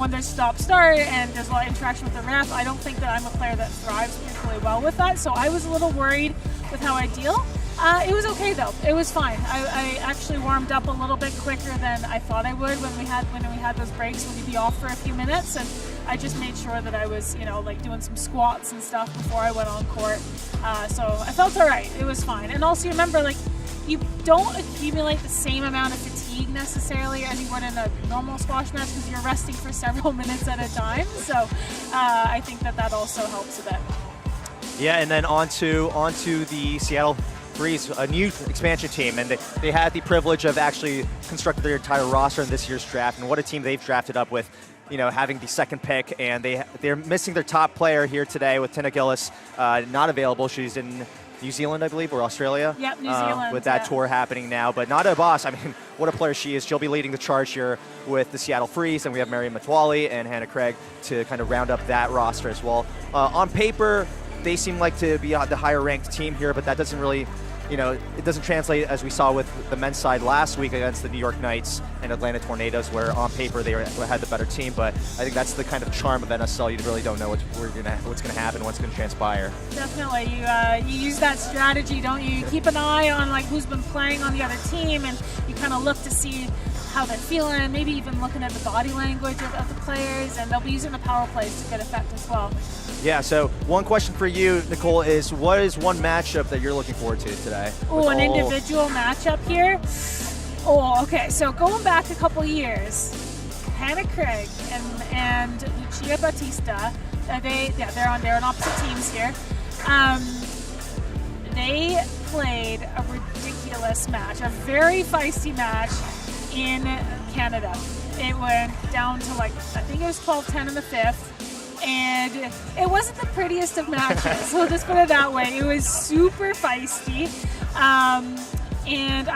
when there's stop-start and there's a lot of interaction with the ref, I don't think that I'm a player that thrives particularly well with that. So I was a little worried with how I deal. It was okay though. It was fine. I actually warmed up a little bit quicker than I thought I would when we had those breaks when we'd be off for a few minutes, and I just made sure that I was, like doing some squats and stuff before I went on court. So I felt all right. It was fine. And also remember, like, you don't accumulate the same amount of fatigue necessarily as you would in a normal squash match because you're resting for several minutes at a time. So I think that also helps a bit. Yeah, and then onto the Seattle Freeze, a new expansion team, and they had the privilege of actually constructing their entire roster in this year's draft, and what a team they've drafted up with, having the second pick, and they're missing their top player here today with Tina Gillis not available. She's in New Zealand, I believe, or Australia. Yep, New Zealand. With that tour happening now. But Nada Abbas, I mean, what a player she is. She'll be leading the charge here with the Seattle Freeze, and we have Mariam Matwali and Hannah Craig to kind of round up that roster as well. On paper, they seem like to be the higher ranked team here, but that doesn't really, it doesn't translate as we saw with the men's side last week against the New York Knights and Atlanta Tornadoes, where on paper they had the better team. But I think that's the kind of charm of NSL. You really don't know what's going to happen, what's going to transpire. Definitely, you use that strategy, don't you? You keep an eye on like who's been playing on the other team, and you kind of look to see how they're feeling, maybe even looking at the body language of the players, and they'll be using the power plays to good effect as well. Yeah, so one question for you, Nicole, is what is one matchup that you're looking forward to today? Oh, an individual matchup here? Oh, okay, so going back a couple years, Hannah Craig and Lucia Batista, they're on opposite teams here. They played a ridiculous match, a very feisty match in Canada. It went down to I think it was 12-10 in the fifth, and it wasn't the prettiest of matches, so just put it that way. It was super feisty, and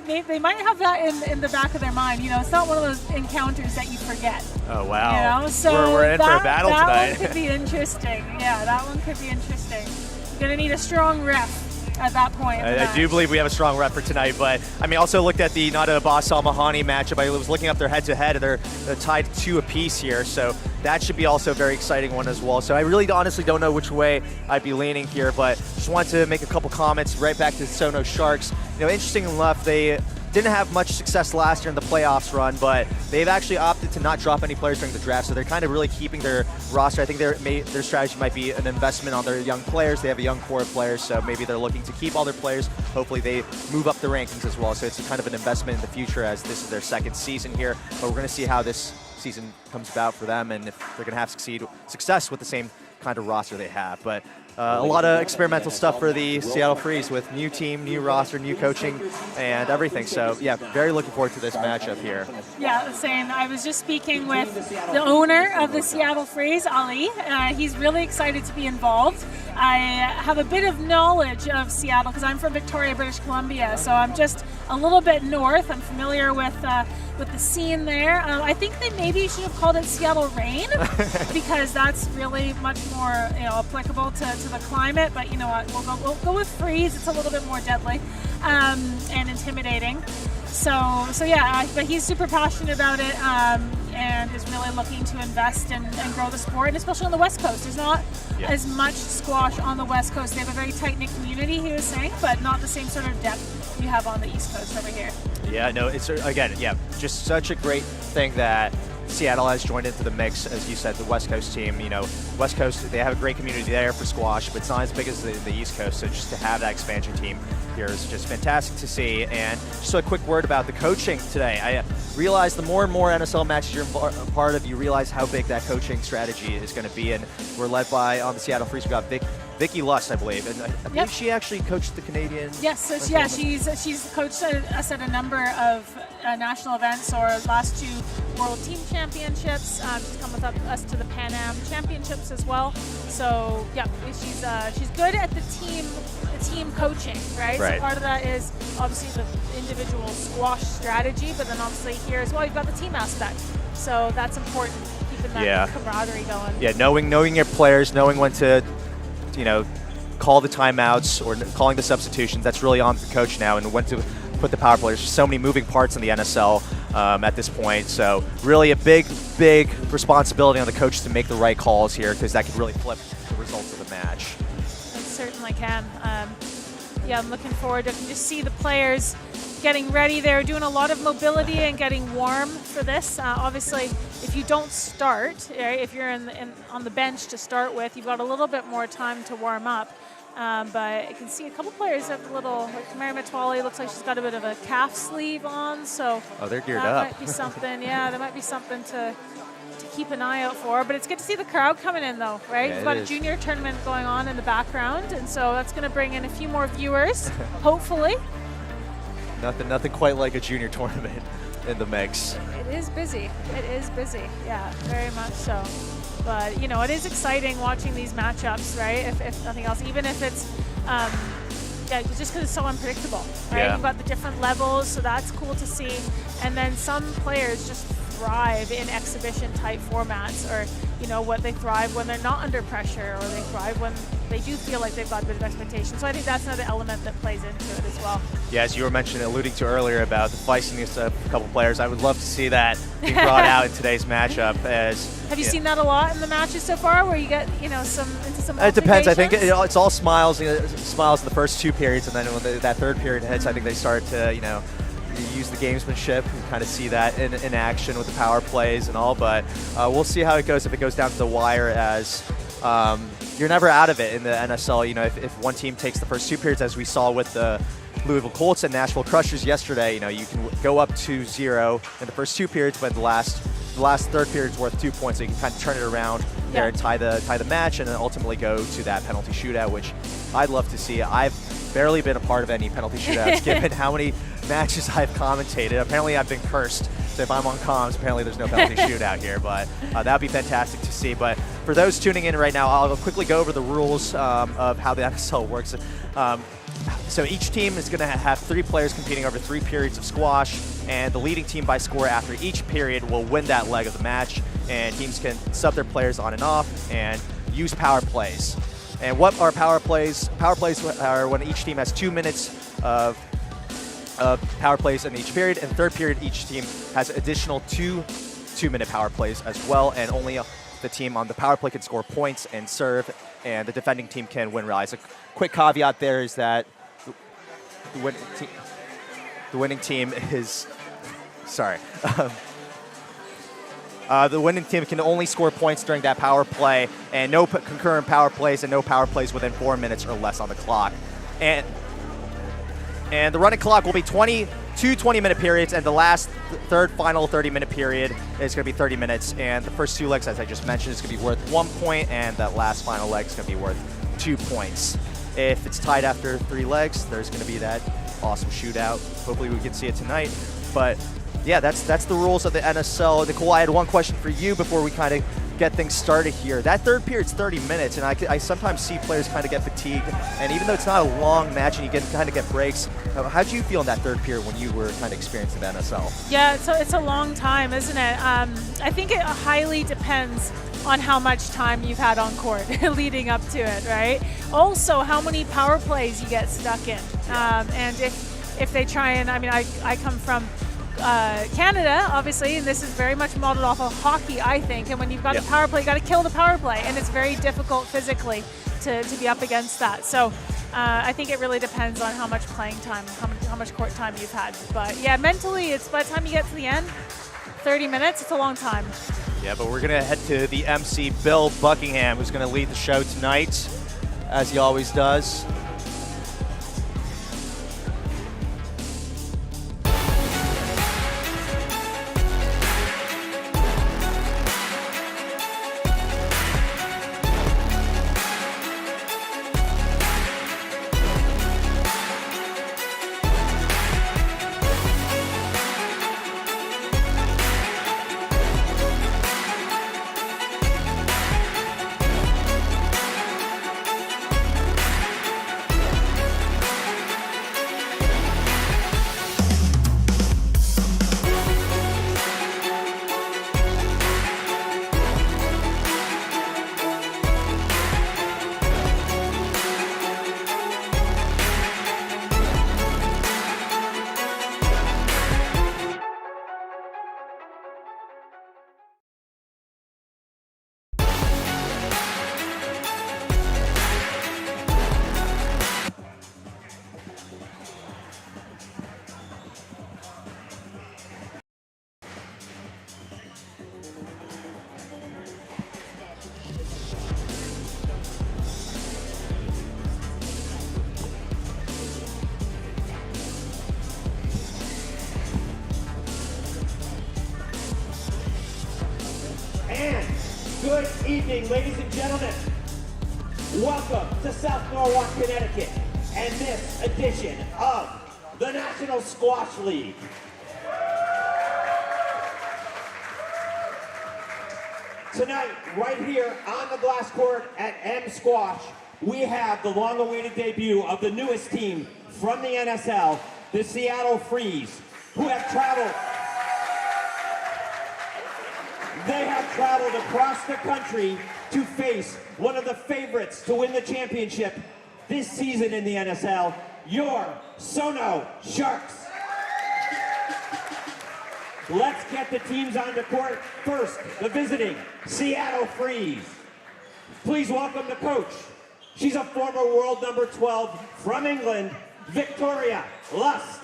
they might have that in the back of their mind. It's not one of those encounters that you forget. Oh, wow. So we're in for a battle tonight. That one could be interesting. Yeah, that one could be interesting. You're going to need a strong ref at that point. I do believe we have a strong rep for tonight, but I mean, also looked at the Nada Abbas Salma Hany matchup. I was looking up their head-to-head, and they're tied 2 apiece here, so that should be also a very exciting one as well. So I really honestly don't know which way I'd be leaning here, but just wanted to make a couple comments right back to SONO Sharks. Interesting enough, they didn't have much success last year in the playoffs run, but they've actually opted to not drop any players during the draft, so they're kind of really keeping their roster. I think their strategy might be an investment on their young players. They have a young core of players, so maybe they're looking to keep all their players. Hopefully they move up the rankings as well, so it's kind of an investment in the future as this is their second season here, but we're going to see how this season comes about for them and if they're going to have success with the same kind of roster they have. But a lot of experimental stuff for the Seattle Freeze with new team, new roster, new coaching, and everything. So, yeah, very looking forward to this matchup here. Yeah, same. I was just speaking with the owner of the Seattle Freeze, Ali. He's really excited to be involved. I have a bit of knowledge of Seattle because I'm from Victoria, British Columbia, so I'm just a little bit north. I'm familiar with the scene there. I think they maybe should have called it Seattle Rain because that's really much more applicable to the climate. But you know what? We'll go with Freeze. It's a little bit more deadly and intimidating. So yeah, but he's super passionate about it and is really looking to invest and grow the sport, and especially on the West Coast. There's not as much squash on the West Coast. They have a very tight-knit community, he was saying, but not the same sort of depth you have on the East Coast over here. Yeah, no, it's, again, just such a great thing that Seattle has joined into the mix, as you said, the West Coast team. West Coast, they have a great community there for squash, but it's not as big as the East Coast, so just to have that expansion team here is just fantastic to see. And just a quick word about the coaching today. I realized the more and more NSL matches you're a part of, you realize how big that coaching strategy is going to be, and we're led by, on the Seattle Freeze, we got Vicky Lust, I believe, and I believe she actually coached the Canadian. Yes, so she's coached us at a number of national events, or last 2 World Team Championships. She's come with us to the Pan Am Championships as well. So yeah, she's good at the team coaching, right? So part of that is obviously the individual squash strategy, but then obviously here as well you've got the team aspect. So that's important, keeping that camaraderie going. Yeah, knowing your players, knowing when to call the timeouts or calling the substitutions. That's really on the coach now, and when to put the power players. There's so many moving parts in the NSL. at this point. So really a big responsibility on the coach to make the right calls here, because that could really flip the results of the match. It certainly can. Yeah, I'm looking forward to just see the players getting ready. They're doing a lot of mobility and getting warm for this. Obviously, if you don't start, right, if you're on the bench to start with, you've got a little bit more time to warm up. But I can see a couple players have a little, like Mary Matwali looks like she's got a bit of a calf sleeve on, so they're geared that up. might be something. Yeah, that might be something to keep an eye out for. But it's good to see the crowd coming in, though, right? Yeah, We've got a junior tournament going on in the background, and so that's going to bring in a few more viewers, hopefully. Nothing quite like a junior tournament in the mix. It is busy. It is busy. Yeah, very much so. But, you know, it is exciting watching these matchups, right? If nothing else, even if it's, yeah, just because it's so unpredictable, right? Yeah. You've got the different levels, so that's cool to see. And then some players just thrive in exhibition-type formats, or, you know, what they thrive when they're not under pressure, or they thrive when they do feel like they've got a bit of expectation. So I think that's another element that plays into it as well. Yeah, as you were alluding to earlier about the feistiness of a couple players, I would love to see that being brought out in today's matchup. Have you seen that a lot in the matches so far, where you get, you know, into some It depends. I think altercations? it's all smiles. Smiles in the first two periods, and then when that third period hits, I think they start to, you know, use the gamesmanship and kind of see that in action with the power plays and all. But we'll see how it goes if it goes down to the wire, as you're never out of it in the NSL. You know, if one team takes the first two periods, as we saw with the Louisville Colts and Nashville Crushers yesterday, you know, you can go up 2-0 in the first two periods, but the last third period is worth 2 points, so you can kind of turn it around there and tie the match, and then ultimately go to that penalty shootout, which I'd love to see. I've barely been a part of any penalty shootouts, given how many matches I've commentated. Apparently I've been cursed, so if I'm on comms, apparently there's no penalty shootout here, but that'd be fantastic to see. But for those tuning in right now, I'll quickly go over the rules of how the NSL works. So each team is going to have 3 players competing over 3 periods of squash, and the leading team by score after each period will win that leg of the match, and teams can sub their players on and off and use power plays. And what are power plays? Power plays are when each team has 2 minutes of power plays in each period, and third period each team has additional 2-minute power plays as well, and only the team on the power play can score points and serve, and the defending team can win rise. A quick caveat there is that the winning team is, sorry, the winning team can only score points during that power play, and no concurrent power plays, and no power plays within 4 minutes or less on the clock. And the running clock will be 2 20-minute periods, and the third final 30-minute period is going to be 30 minutes. And the first 2 legs, as I just mentioned, is going to be worth 1 point, and that last final leg is going to be worth 2 points. If it's tied after 3 legs, there's going to be that awesome shootout. Hopefully we can see it tonight. But yeah, that's the rules of the NSL. Nicole, I had one question for you before we kind of get things started here. That third period's 30 minutes, and I sometimes see players kind of get fatigued. And even though it's not a long match and you kind of get breaks, how did you feel in that third period when you were kind of experiencing the NSL? Yeah, so it's a long time, isn't it? I think it highly depends on how much time you've had on court leading up to it, right? Also, how many power plays you get stuck in. And if they try and, I mean, I come from Canada, obviously, and this is very much modeled off of hockey, I think. And when you've got a power play, you got to kill the power play, and it's very difficult physically to be up against that. So I think it really depends on how much playing time, how much court time you've had. But yeah, mentally, it's by the time you get to the end, 30 minutes, it's a long time. Yeah, but we're going to head to the MC, Bill Buckingham, who's going to lead the show tonight, as he always does. And good evening, ladies and gentlemen. Welcome to South Norwalk, Connecticut, and this edition of the National Squash League. Tonight, right here on the glass court at M Squash, we have the long-awaited debut of the newest team from the NSL, the Seattle Freeze, who have traveled. They have traveled across the country to face one of the favorites to win the championship this season in the NSL, your SONO Sharks. Let's get the teams on the court. First, the visiting Seattle Freeze. Please welcome the coach. She's a former world number 12 from England, Victoria Lust.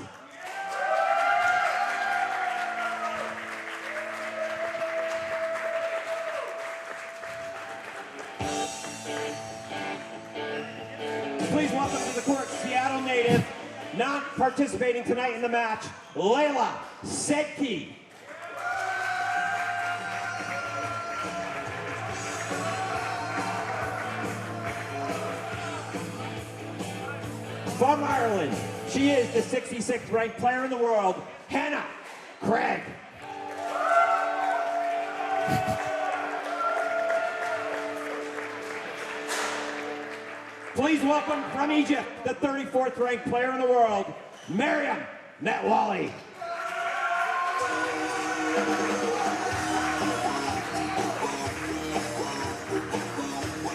Please welcome to the court, Seattle native, not participating tonight in the match, Layla Sedki. From Ireland, she is the 66th ranked player in the world, Hannah Craig. Please welcome from Egypt, the 34th ranked player in the world, Miriam Metwali.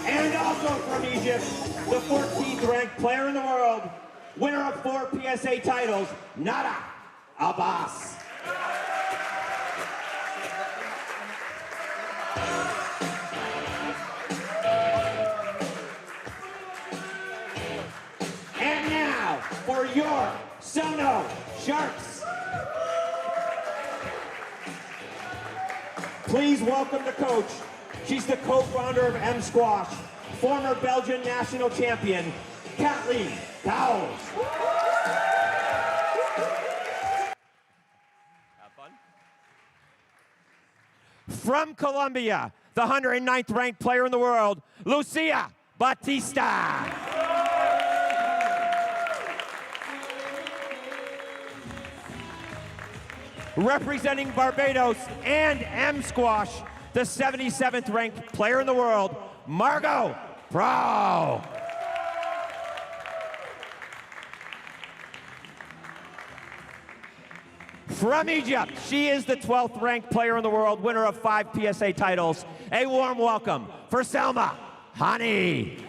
And also from Egypt, the 14th ranked player in the world, winner of 4 PSA titles, Nada Abbas. And now, for your SONO Sharks. Please welcome the coach. She's the co-founder of M Squash, former Belgian national champion, Kathleen Cowles. Have fun. From Colombia, the 109th ranked player in the world, Lucia Batista. Representing Barbados and M Squash, the 77th ranked player in the world, Margot Pro. From Egypt, she is the 12th ranked player in the world, winner of 5 PSA titles. A warm welcome for Salma Hany.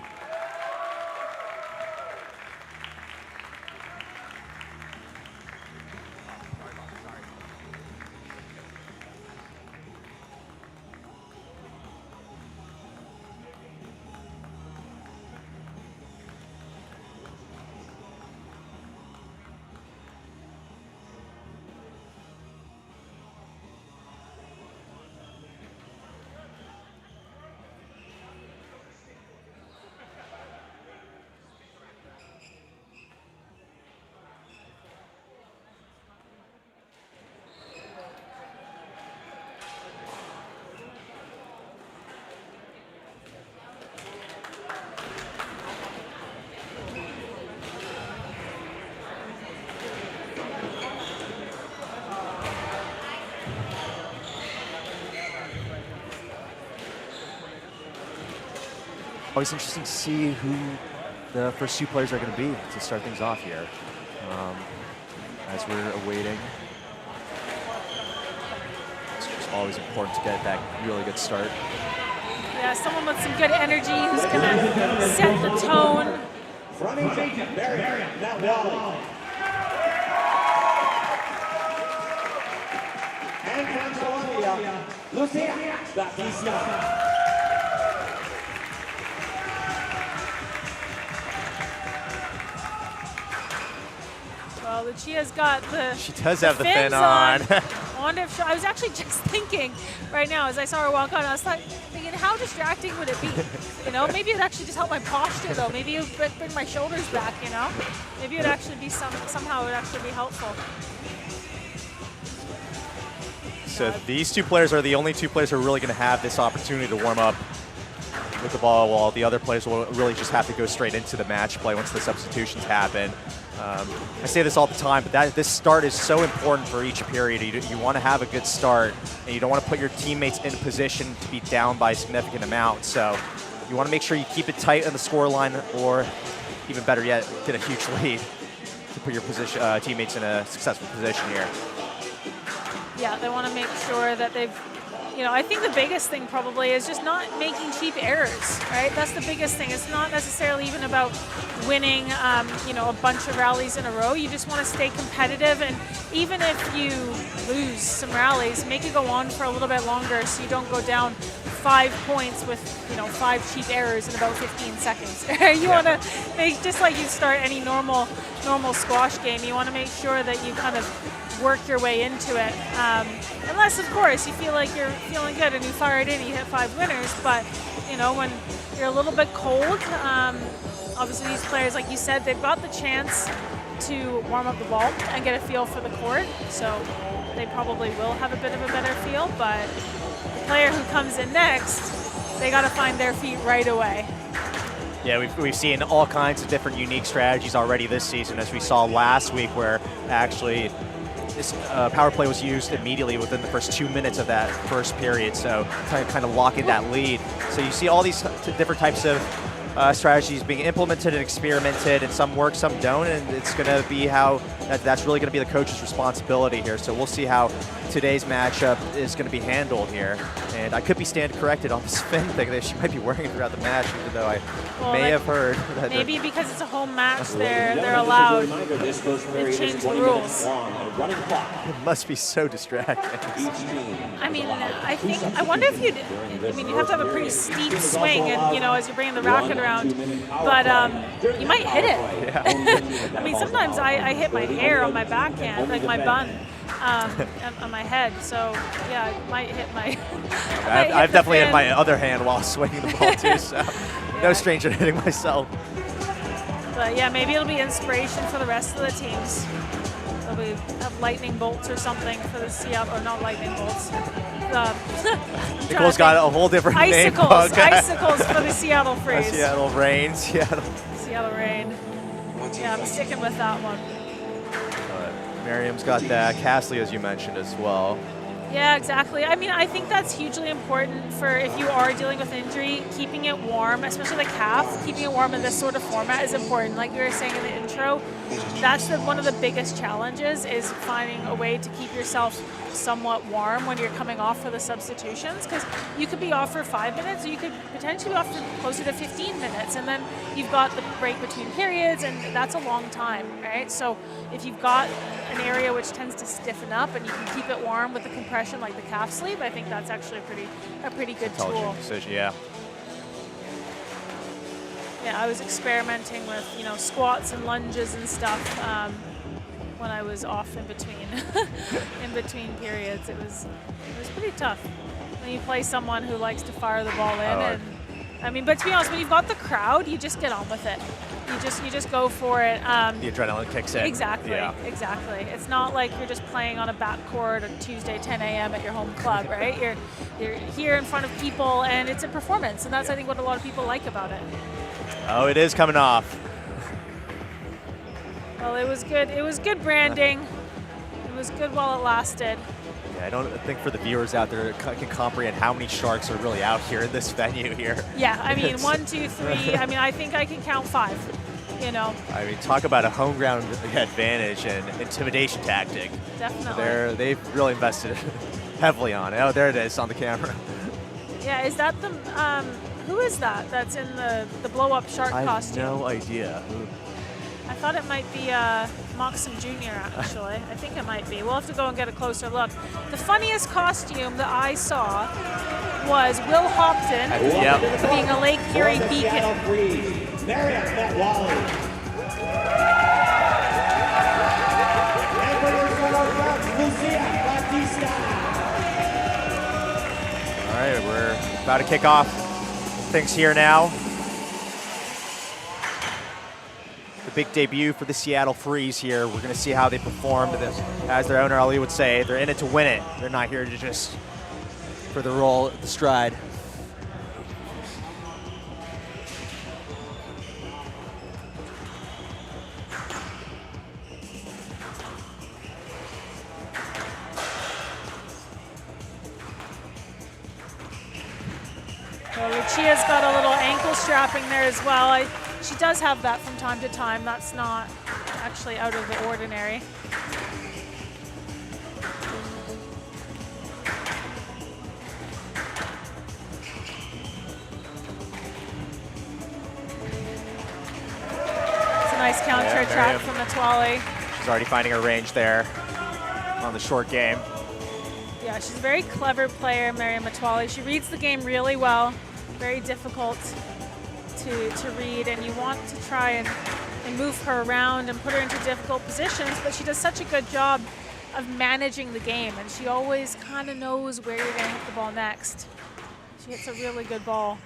Always interesting to see who the first 2 players are going to be to start things off here. As we're awaiting. It's just always important to get that really good start. Yeah, someone with some good energy who's going to set the tone. From Egypt, Miriam Metwali. And from Colombia, Lucia Batista. Well, Lucia's got the She does have the fin on. I wonder if I was actually just thinking right now as I saw her walk on, I was thinking, how distracting would it be? You know, maybe it'd actually just help my posture though. Maybe it would bring my shoulders back, you know? Maybe it would actually be somehow it would actually be helpful. So these two players are the only two players who are really going to have this opportunity to warm up with the ball, while the other players will really just have to go straight into the match play once the substitutions happen. I say this all the time, but this start is so important for each period. You want to have a good start, and you don't want to put your teammates in a position to be down by a significant amount. So you want to make sure you keep it tight on the scoreline, or even better yet, get a huge lead to put your teammates in a successful position here. Yeah, they want to make sure that they've, I think the biggest thing probably is just not making cheap errors, right? That's the biggest thing. It's not necessarily even about winning, a bunch of rallies in a row. You just want to stay competitive, and even if you lose some rallies, make it go on for a little bit longer so you don't go down 5 points with, 5 cheap errors in about 15 seconds. You want to make, just like you start any normal squash game, you want to make sure that you kind of work your way into it. Unless, of course, you feel like you're feeling good and you fire it in, you hit 5 winners. But, when you're a little bit cold, obviously these players, like you said, they've got the chance to warm up the ball and get a feel for the court. So they probably will have a bit of a better feel. But the player who comes in next, they got to find their feet right away. Yeah, we've seen all kinds of different unique strategies already this season, as we saw last week, where actually this power play was used immediately within the first 2 minutes of that first period, so kind of locking that lead. So you see all these different types of strategies being implemented and experimented, and some work, some don't, and it's going to be how that's really going to be the coach's responsibility here. So we'll see how today's matchup is going to be handled here. And I could be stand corrected on this fin thing that she might be wearing it throughout the match, even though I may have heard that maybe because it's a home match, they're allowed. They've changed the rules. It must be so distracting. I mean, I wonder if you have to have a pretty steep swing, and as you're bringing the racket around, but you might hit it. Yeah. I mean, sometimes I hit my hair on my backhand, like my bun, on my head. So yeah, I might hit my. I've definitely hit my other hand while swinging the ball too. So no stranger to hitting myself. But yeah, maybe it'll be inspiration for the rest of the teams. They'll have lightning bolts or something for the Seattle, or not lightning bolts. Nicole's got a whole different name. Icicles for the Seattle Freeze. Seattle Rain. Seattle Rain. Yeah, I'm sticking with that one. Miriam's got that. Castley, as you mentioned, as well. Yeah, exactly. I mean, I think that's hugely important for if you are dealing with injury, keeping it warm, especially the calf, keeping it warm in this sort of format is important. Like we were saying in the intro, that's one of the biggest challenges, is finding a way to keep yourself somewhat warm when you're coming off for the substitutions, because you could be off for 5 minutes, or you could potentially be off for closer to 15 minutes, and then you've got the break between periods, and that's a long time, right? So if you've got an area which tends to stiffen up and you can keep it warm with the compression like the calf sleeve, I think that's actually a pretty good tool. Decision, yeah. Yeah, I was experimenting with squats and lunges and stuff when I was off in between in between periods. It was pretty tough when you play someone who likes to fire the ball in. But to be honest, when you've got the crowd, you just get on with it. You just go for it. The adrenaline kicks in. Exactly, yeah. Exactly. It's not like you're just playing on a backcourt on Tuesday 10 a.m. at your home club, right? You're here in front of people, and it's a performance, and that's I think what a lot of people like about it. Oh, it is coming off. Well, it was good. It was good branding. It was good while it lasted. Yeah, I don't think for the viewers out there can comprehend how many Sharks are really out here in this venue here. Yeah, I mean, 1, 2, 3. I mean, I think I can count 5. I mean, talk about a home ground advantage and intimidation tactic. Definitely. They've really invested heavily on it. Oh, there it is on the camera. Yeah, is that the who is that? That's in the blow up shark costume. I have no idea. I thought it might be Moxon Jr. actually. I think it might be. We'll have to go and get a closer look. The funniest costume that I saw was Will Hopton being a Lake Erie beacon. All right, we're about to kick off things here now. The big debut for the Seattle Freeze here. We're going to see how they perform. As their owner Ali would say, they're in it to win it. They're not here to just for the roll, the stride. Well, Lucia's got a little ankle strapping there as well. She does have that from time to time. That's not actually out of the ordinary. It's a nice counter attack from Metwally. She's already finding her range there on the short game. Yeah, she's a very clever player, Miriam Metwally. She reads the game really well. Very difficult to read, and you want to try and move her around and put her into difficult positions, but she does such a good job of managing the game, and she always kind of knows where you're going to hit the ball next. She hits a really good ball.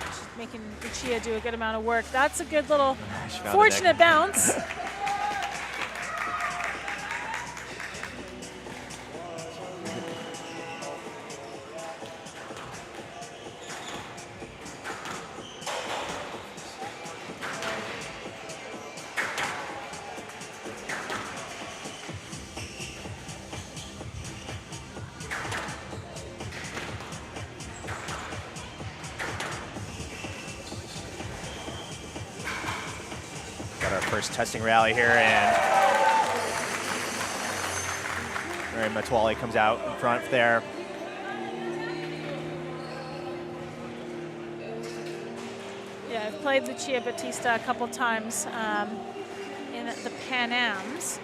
She's making Lucia do a good amount of work. That's a good little fortunate bounce. First testing rally here, and Miriam Metwally comes out in front there. Yeah, I've played Lucia Batista a couple times in the Pan Ams,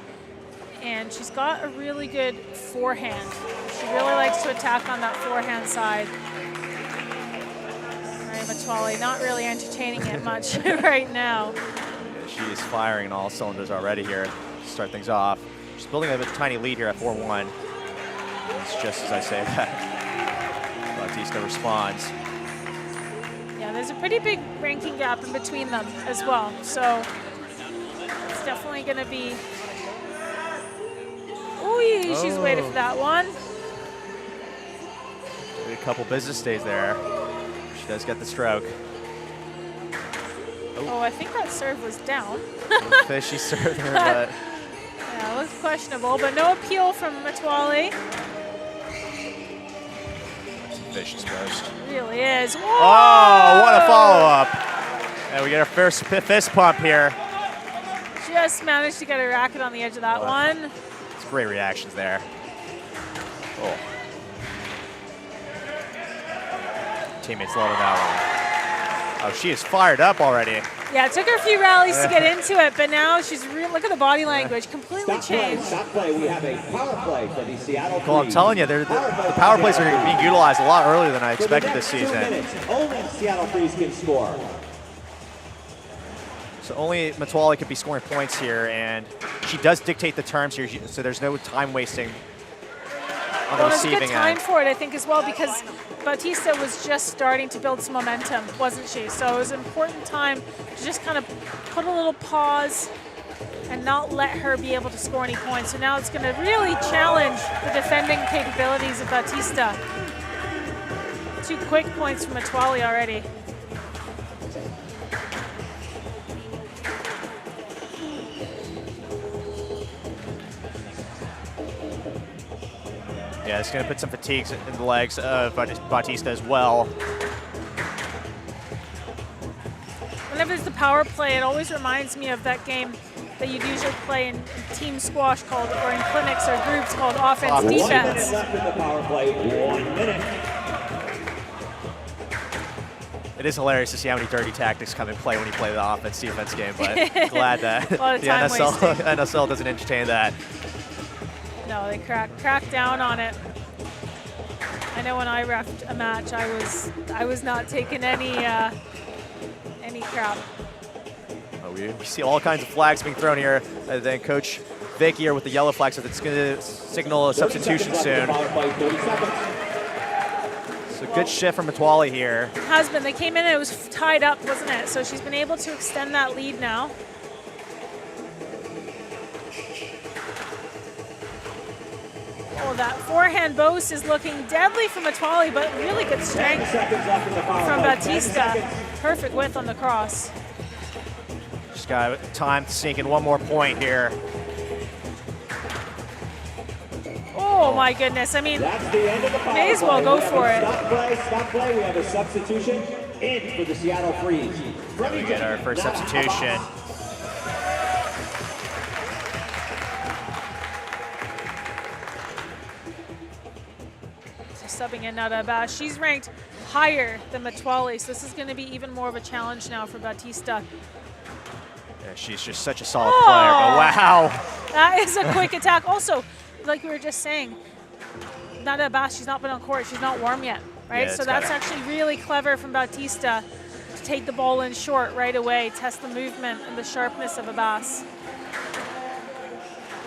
and she's got a really good forehand. She really likes to attack on that forehand side. Miriam Metwally not really entertaining it much right now. She is firing on all cylinders already here to start things off. She's building a tiny lead here at 4-1. It's just as I say that, Batista responds. Yeah, there's a pretty big ranking gap in between them as well. So it's definitely going to be... Ooh, she's waiting for that one. A couple business days there. She does get the stroke. Oh, I think that serve was down. Fishy serve there, but... Yeah, it looks questionable, but no appeal from Metwally. That's a vicious post. It really is. Whoa! Oh, what a follow-up. And we get our first fist pump here. Just managed to get a racket on the edge of that one. It's great reactions there. Oh. Teammates loving that one. Oh, she is fired up already. Yeah, it took her a few rallies to get into it, but now she's look at the body language, completely changed. Stop play. We have a power play for the Seattle Freeze. Well, I'm telling you, the power plays are being utilized a lot earlier than I expected this season. 2 minutes, only Seattle Freeze can score. So only Metwally could be scoring points here, and she does dictate the terms here, so there's no time wasting on the receiving end. It was a good time for it, I think, as well, because Batista was just starting to build some momentum, wasn't she? So it was an important time to just kind of put a little pause and not let her be able to score any points. So now it's going to really challenge the defending capabilities of Batista. 2 quick points from Metwally already. Yeah, it's going to put some fatigues in the legs of Batista as well. Whenever there's the power play, it always reminds me of that game that you'd usually play in team squash called, or in clinics or groups called offense, defense. 1 minute left in the power play, 1 minute. It is hilarious to see how many dirty tactics come in play when you play the offense-defense game, but glad that the NSL doesn't entertain that. No, they crack down on it. I know when I reffed a match, I was not taking any crap. Oh, we see all kinds of flags being thrown here. And then Coach Vic here with the yellow flag, so it's going to signal a substitution soon. So good shift from Metwally here. It has been. They came in and it was tied up, wasn't it? So she's been able to extend that lead now. that forehand boast is looking deadly from Matwali, but really good 10 strength seconds left in the power from play. 10 Batista. seconds. Perfect width on the cross. Just got time to sneak in one more point here. Oh my goodness, I mean, That's the end of the power may as well play. go We have for a it. Stop play. We have a substitution in for the Seattle Freeze. We get our first Nada substitution. Abbas. Subbing in Nada Abbas. She's ranked higher than Matwali, so this is going to be even more of a challenge now for Batista. Yeah, she's just such a solid player, but wow. That is a quick attack. Also, like we were just saying, Nada Abbas, she's not been on court. She's not warm yet, right? Yeah, So that's actually really clever from Batista to take the ball in short right away, test the movement and the sharpness of Abbas.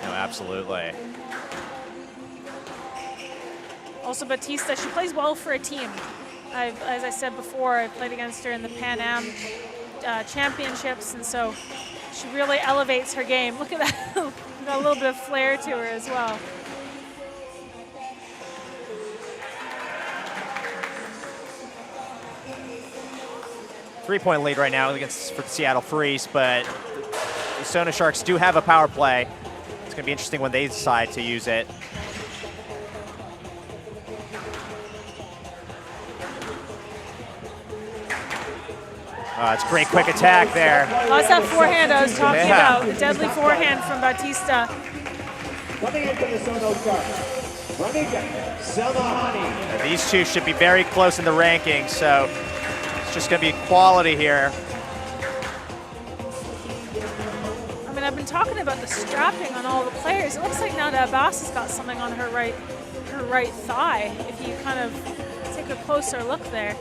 No, absolutely. Also, Batista, she plays well for a team. As I said before, I played against her in the Pan Am championships, and so she really elevates her game. Look at that, got a little bit of flair to her as well. Three-point lead right now for the Seattle Freeze, but the SONO Sharks do have a power play. It's going to be interesting when they decide to use it. It's a great quick attack there. That's that forehand I was talking about, the deadly forehand from Batista. Coming in for the SONO Sharks. Running Salma Hany. And these two should be very close in the rankings, so it's just going to be quality here. I mean, I've been talking about the strapping on all the players. It looks like Nada Abbas has got something on her right thigh. If you kind of take a closer look there,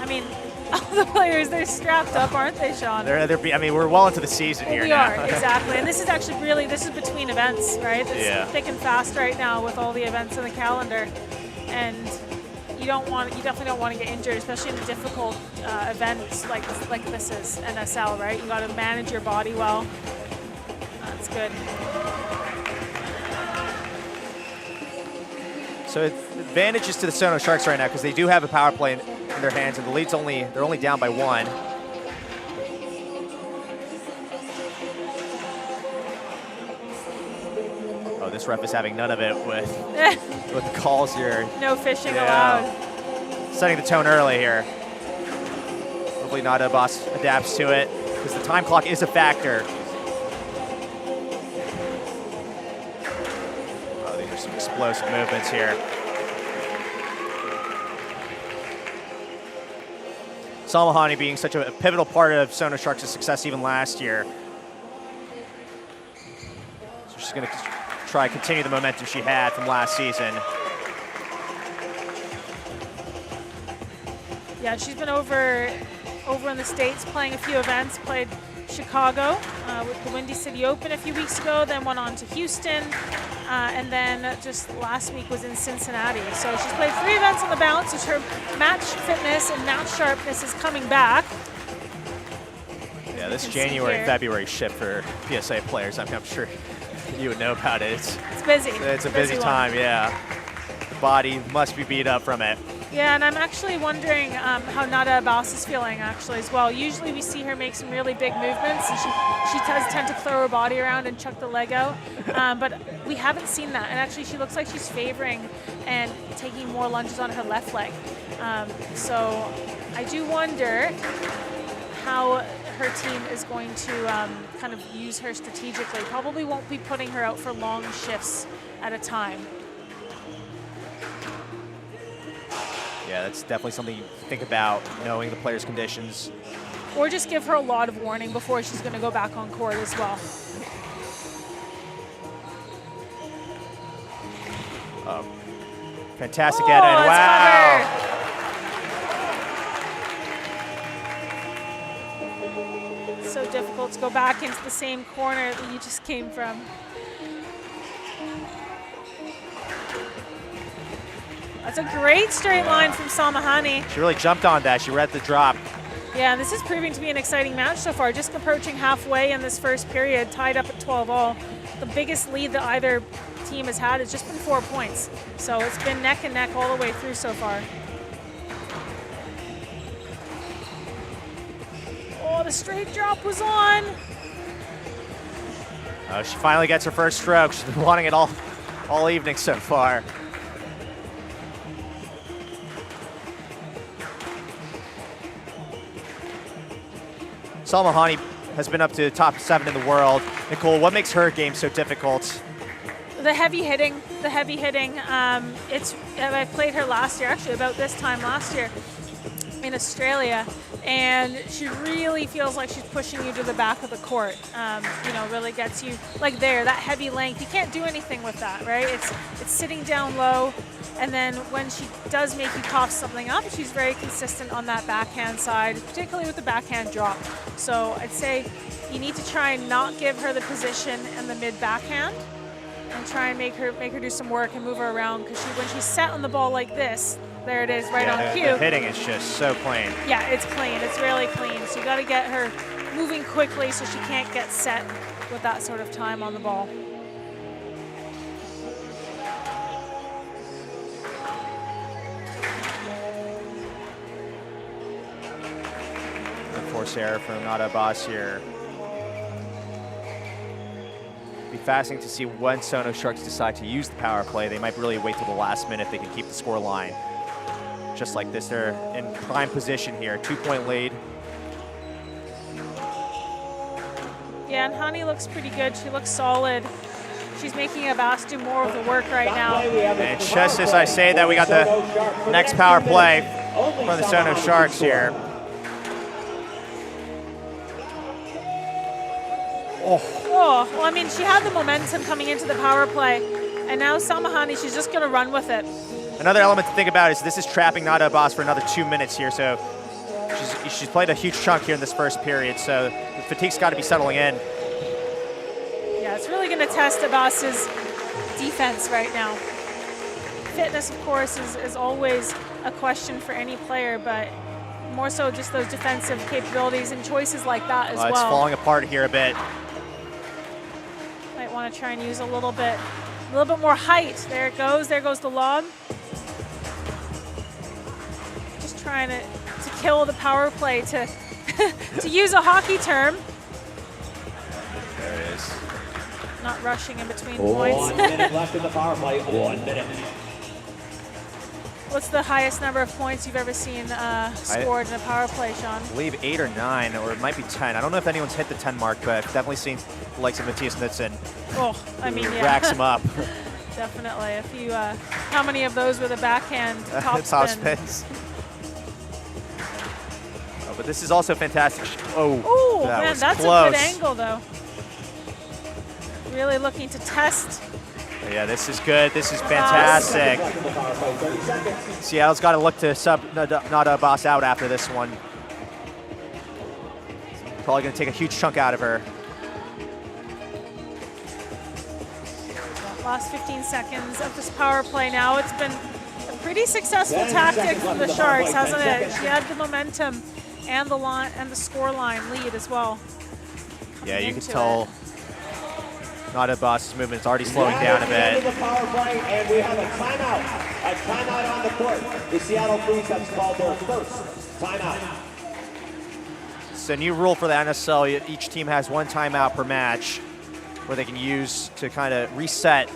I mean, all the players, they're strapped up, aren't they, Sean? I mean, we're well into the season here now. We are, exactly. And this is actually really, this is between events, right? It's Yeah. thick and fast right now with all the events in the calendar. And you definitely don't want to get injured, especially in a difficult event like this is NSL, right? You got to manage your body well. That's good. So advantages to the SONO Sharks right now because they do have a power play in their hands, and the lead's they're only down by one. Oh, this ref is having none of it with the calls here. No fishing allowed. Setting the tone early here. Hopefully Nada Abbas adapts to it because the time clock is a factor. Oh, these are some explosive movements here. Salma Hany being such a pivotal part of SONO Sharks' success even last year. So she's going to try to continue the momentum she had from last season. Yeah, she's been over in the States playing a few events, played Chicago with the Windy City Open a few weeks ago, then went on to Houston, and then just last week was in Cincinnati. So she's played 3 events on the bounce, which her match fitness and match sharpness is coming back. Yeah, this January and February shift for PSA players, I'm sure you would know about it. It's busy. It's a busy time, yeah. The body must be beat up from it. Yeah, and I'm actually wondering how Nada Abbas is feeling actually as well. Usually we see her make some really big movements, and she does tend to throw her body around and chuck the leg out, but we haven't seen that. And actually she looks like she's favoring and taking more lunges on her left leg. So I do wonder how her team is going to kind of use her strategically. Probably won't be putting her out for long shifts at a time. Yeah, that's definitely something you think about, knowing the player's conditions. Or just give her a lot of warning before she's going to go back on court as well. Fantastic edit, wow. So difficult to go back into the same corner that you just came from. That's a great straight line from Salma Hany. She really jumped on that. She read the drop. Yeah, this is proving to be an exciting match so far. Just approaching halfway in this first period, tied up at 12 all. the biggest lead that either team has had has just been 4 points. So it's been neck and neck all the way through so far. Oh, the straight drop was on. She finally gets her first stroke. She's been wanting it all evening so far. Salma Hany has been up to top 7 in the world. Nicole, what makes her game so difficult? The heavy hitting, I played her last year, actually about this time last year in Australia, and she really feels like she's pushing you to the back of the court. You know, really gets you like there, that heavy length. You can't do anything with that, right? It's sitting down low, and then when she does make you cough something up, she's very consistent on that backhand side, particularly with the backhand drop. So I'd say you need to try and not give her the position and the mid backhand, and try and make her do some work and move her around, because when she's set on the ball like this, there it is, right on cue. The hitting is just so clean. Yeah, it's clean. It's really clean. So you got to get her moving quickly so she can't get set with that sort of time on the ball. Force error from Nada Abbas here. Be fascinating to see when SONO Sharks decide to use the power play. They might really wait till the last minute if they can keep the score line. Just like this, they're in prime position here, 2-point lead. Yeah, and Hany looks pretty good. She looks solid. She's making Abbas do more of the work right now. And just as I say that, we got the next power play for the SONO Sharks here. Oh, well, I mean, she had the momentum coming into the power play, and now Salma Hany, she's just going to run with it. Another element to think about is this is trapping Nada Abbas for another 2 minutes here, so she's played a huge chunk here in this first period, so the fatigue's got to be settling in. Yeah, it's really going to test Abbas's defense right now. Fitness, of course, is always a question for any player, but more so just those defensive capabilities and choices like that as well. It's falling apart here a bit. Might want to try and use a little bit more height. There it goes. There goes the lob. Just trying to kill the power play, to to use a hockey term. There it is. Not rushing in between points. 1 minute left in the power play. 1 minute. What's the highest number of points you've ever seen scored in a power play, Sean? I believe 8 or 9, or it might be 10. I don't know if anyone's hit the 10 mark, but I've definitely seen the likes of Matthias Knudsen. Oh, I mean, yeah. Racks him up. Definitely. A few. How many of those were the backhand top spins? Oh, but this is also fantastic. Oh, that man, was that's close. a good angle, though. Really looking to test. Yeah, this is good. This is fantastic. Seattle's got to look to sub Nada Abbas out after this one. Probably going to take a huge chunk out of her. Last 15 seconds of this power play now. It's been a pretty successful tactic from the Sharks, hasn't it? She had the momentum and the line and the score line lead as well. Yeah, you can tell Nada Abbas' movement is already slowing down a bit. The power play, and we have a timeout. A timeout on the court. The Seattle Freeze have called their first timeout. It's a new rule for the NSL. Each team has one timeout per match where they can use to kind of reset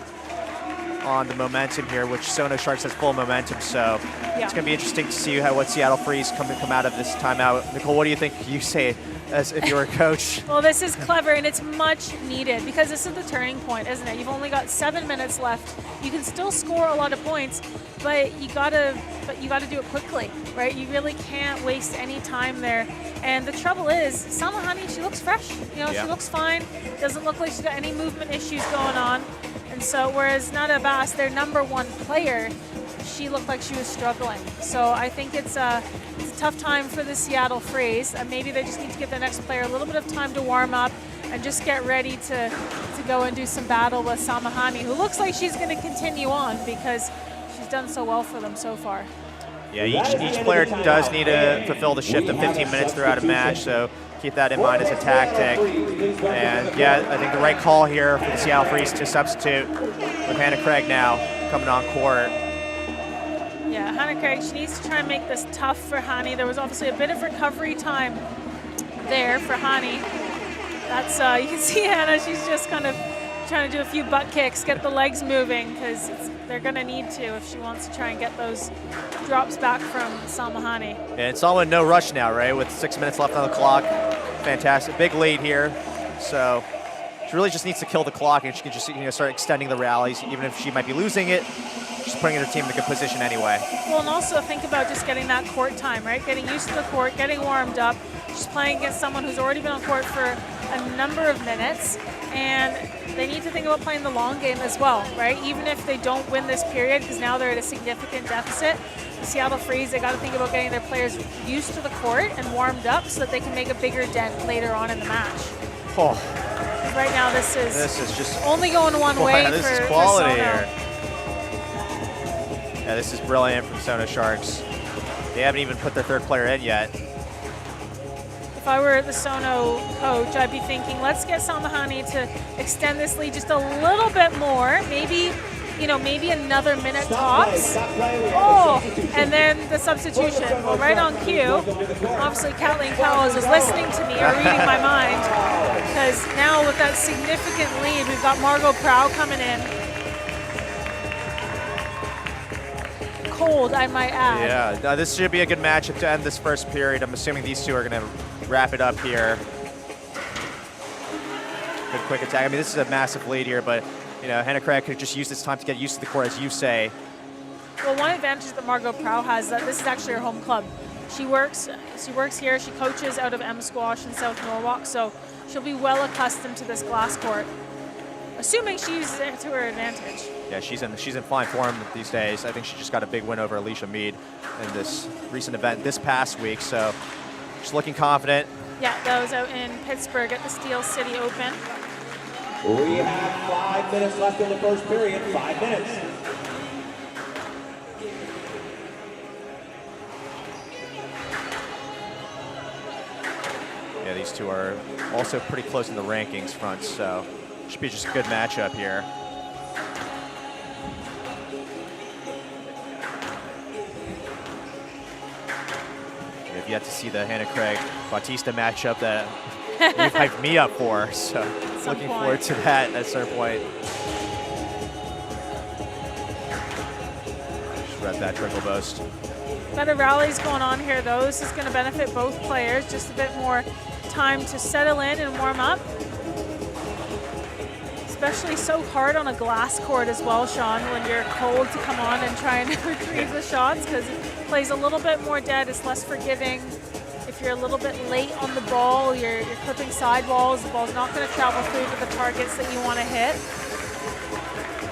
on the momentum here, which SONO Sharks has full momentum, so it's going to be interesting to see what Seattle Freeze come out of this timeout. Nicole, what do you think you say as if you were a coach? Well, this is clever, and it's much needed because this is the turning point, isn't it? You've only got 7 minutes left. You can still score a lot of points, but you gotta do it quickly, right? You really can't waste any time there. And the trouble is, Salma Hany, she looks fresh. You know, she looks fine. Doesn't look like she's got any movement issues going on. And so, whereas Nada Abbas, their #1 player, she looked like she was struggling. So I think it's a tough time for the Seattle Freeze. Maybe they just need to give the next player a little bit of time to warm up and just get ready to go and do some battle with Salma Hany, who looks like she's going to continue on because she's done so well for them so far. Yeah, each player does need to fulfill the shift of 15 minutes throughout a match, so keep that in mind as a tactic. And yeah, I think the right call here for the Seattle Freeze to substitute with Hannah Craig now coming on court. Yeah, Hannah Craig, she needs to try and make this tough for Hany. There was obviously a bit of recovery time there for Hany. That's, you can see Hannah, she's just kind of trying to do a few butt kicks, get the legs moving, because they're going to need to if she wants to try and get those drops back from Salma Hany. Yeah, it's all in no rush now, right? With 6 minutes left on the clock. Fantastic. Big lead here. So she really just needs to kill the clock, and she can just start extending the rallies, even if she might be losing it. She's putting her team in a good position anyway. Well, and also think about just getting that court time, right? Getting used to the court, getting warmed up. She's playing against someone who's already been on court for a number of minutes, and they need to think about playing the long game as well, right? Even if they don't win this period, because now they're at a significant deficit, the Seattle Freeze, they got to think about getting their players used to the court and warmed up so that they can make a bigger dent later on in the match. Oh. Right now, this is just only going one way yeah, this for is quality SONO. here. Yeah, this is brilliant from SONO Sharks. They haven't even put their third player in yet. If I were the SONO coach, I'd be thinking, let's get Salma Hany to extend this lead just a little bit more. Maybe, maybe another minute tops. Oh, and then the substitution. Well, right on cue. Obviously, Kathleen Cowles is listening to me or reading my mind, because now with that significant lead, we've got Margot Prow coming in. Cold, I might add. Yeah, this should be a good matchup to end this first period. I'm assuming these two are going to wrap it up here. Good quick attack. I mean, this is a massive lead here, but Hannah Craig could just use this time to get used to the court, as you say. Well, one advantage that Margot Prow has is that this is actually her home club. She works here. She coaches out of M Squash in South Norwalk, so she'll be well accustomed to this glass court, assuming she uses it to her advantage. Yeah, she's in fine form these days. I think she just got a big win over Alicia Mead in this recent event this past week, so she's looking confident. Yeah, that was out in Pittsburgh at the Steel City Open. We have 5 minutes left in the first period. 5 minutes. Yeah, these two are also pretty close in the rankings front, so should be just a good matchup here. I've yet to see the Hannah Craig Bautista matchup that you've hyped me up for, so looking forward to that at some point. Shred that triple boast. Better rallies going on here, though. This is going to benefit both players. Just a bit more time to settle in and warm up. Especially so hard on a glass court as well, Sean, when you're cold to come on and try and retrieve the shots, because it plays a little bit more dead. It's less forgiving. If you're a little bit late on the ball, you're clipping sidewalls. The ball's not going to travel through to the targets that you want to hit.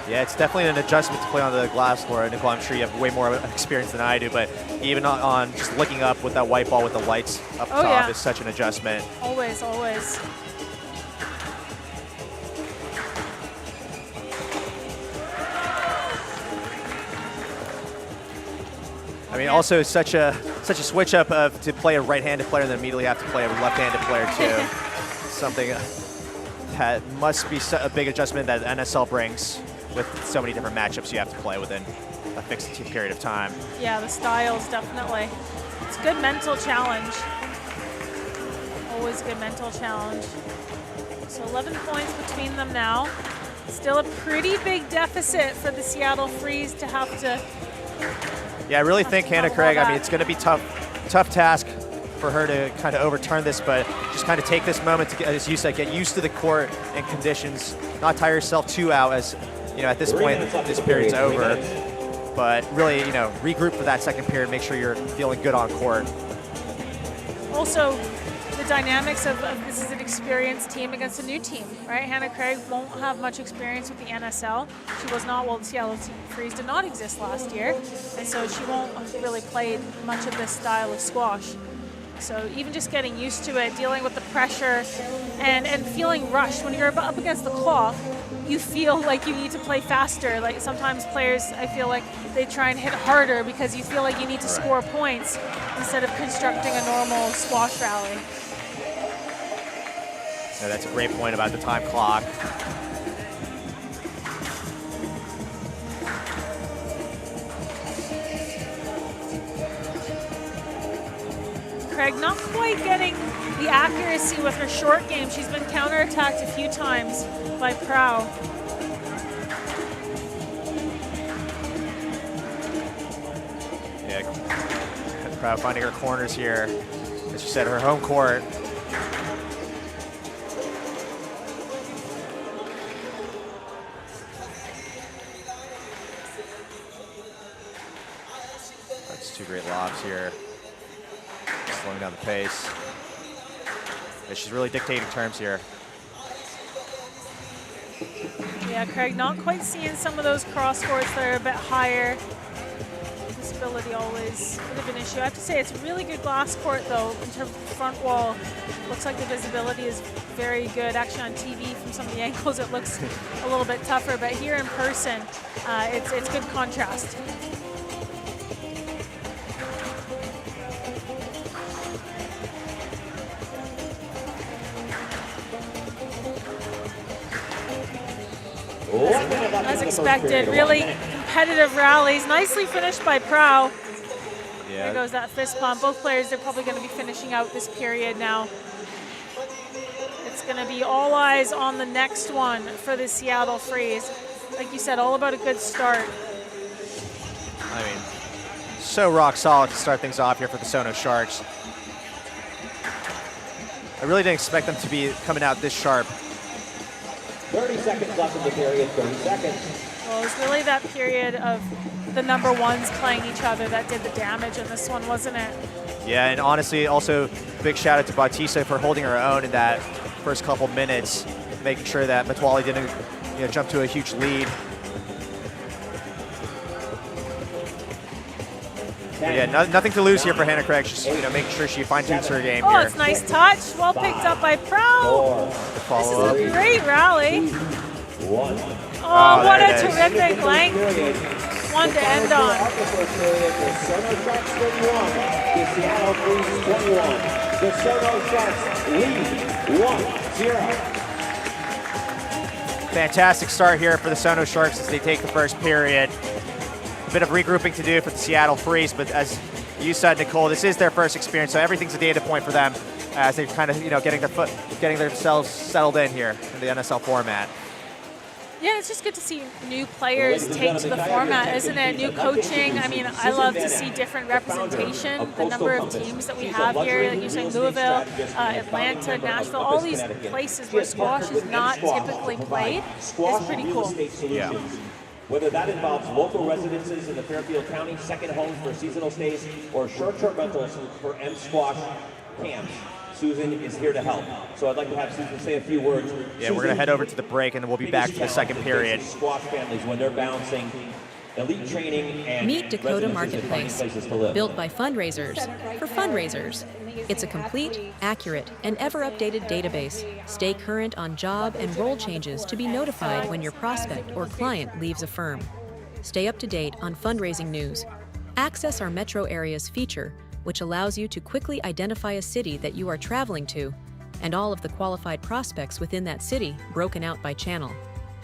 Yeah, it's definitely an adjustment to play on the glass court. Nicole, I'm sure you have way more experience than I do, but even on just looking up with that white ball with the lights up top is such an adjustment. Always, always. I mean, also such a switch up to play a right-handed player and then immediately have to play a left-handed player too. Something that must be a big adjustment that NSL brings with so many different matchups you have to play within a fixed period of time. Yeah, the styles, definitely. It's a good mental challenge. Always a good mental challenge. So 11 points between them now. Still a pretty big deficit for the Seattle Freeze to have to. Yeah, I really think Hannah Craig, I mean, it's going to be tough task for her to kind of overturn this, but just kind of take this moment to, as you said, get used to the court and conditions, not tire yourself too out as, at this point, this period's over. But really, regroup for that second period, make sure you're feeling good on court. Also, the dynamics of this is an experienced team against a new team, right? Hannah Craig won't have much experience with the NSL. She was not, well, the Seattle Freeze did not exist last year, and so she won't have really played much of this style of squash. So even just getting used to it, dealing with the pressure and feeling rushed. When you're up against the clock, you feel like you need to play faster. Like sometimes players, I feel like they try and hit harder because you feel like you need to score points instead of constructing a normal squash rally. Yeah, that's a great point about the time clock. Craig not quite getting the accuracy with her short game. She's been counterattacked a few times by Prow. Yeah, Prow finding her corners here. As you said, her home court. That's two great lobs here. Slowing down the pace. Yeah, she's really dictating terms here. Yeah, Craig not quite seeing some of those cross courts that are a bit higher. Visibility always a bit of an issue. I have to say it's a really good glass court though in terms of the front wall. Looks like the visibility is very good. Actually on TV from some of the angles it looks a little bit tougher, but here in person it's good contrast. As expected, really competitive rallies. Nicely finished by Prow. Yeah. There goes that fist pump. Both players are probably going to be finishing out this period now. It's going to be all eyes on the next one for the Seattle Freeze. Like you said, all about a good start. I mean, so rock solid to start things off here for the SONO Sharks. I really didn't expect them to be coming out this sharp. 30 seconds left in the period, 30 seconds. Well, it was really that period of the number ones playing each other that did the damage in this one, wasn't it? Yeah, and honestly, also big shout out to Bautista for holding her own in that first couple minutes, making sure that Matwali didn't jump to a huge lead. But yeah, nothing to lose here for Hannah Craig. Just making sure she fine-tunes her game here. Oh, it's nice touch. Well picked up by Prow. This is a great rally. Oh, what a terrific length. One to end on. SONO Sharks 31, the Seattle Freeze 21. The SONO Sharks lead 1-0. Fantastic start here for the SONO Sharks as they take the first period. A bit of regrouping to do for the Seattle Freeze, but as you said, Nicole, this is their first experience, so everything's a data point for them as they're kind of getting themselves settled in here in the NSL format. Yeah, it's just good to see new players take to the format, isn't it? New coaching. I mean, I love to see different representation. The number of teams that we have here, like you're saying, Louisville, Atlanta, Nashville, all these places where squash is not typically played is pretty cool. Yeah. Whether that involves local residences in the Fairfield County, second homes for seasonal stays, or short-term rentals for M-Squash camps, Susan is here to help. So I'd like to have Susan say a few words. Yeah, we're going to head over to the break, and then we'll be back for the second period. Squash families when they're bouncing, elite training, and Meet Dakota Marketplace, places to live. built by fundraisers for fundraisers. It's a complete, accurate, and ever-updated database. Stay current on job and role changes to be notified when your prospect or client leaves a firm. Stay up to date on fundraising news. Access our metro areas feature, which allows you to quickly identify a city that you are traveling to, and all of the qualified prospects within that city broken out by channel.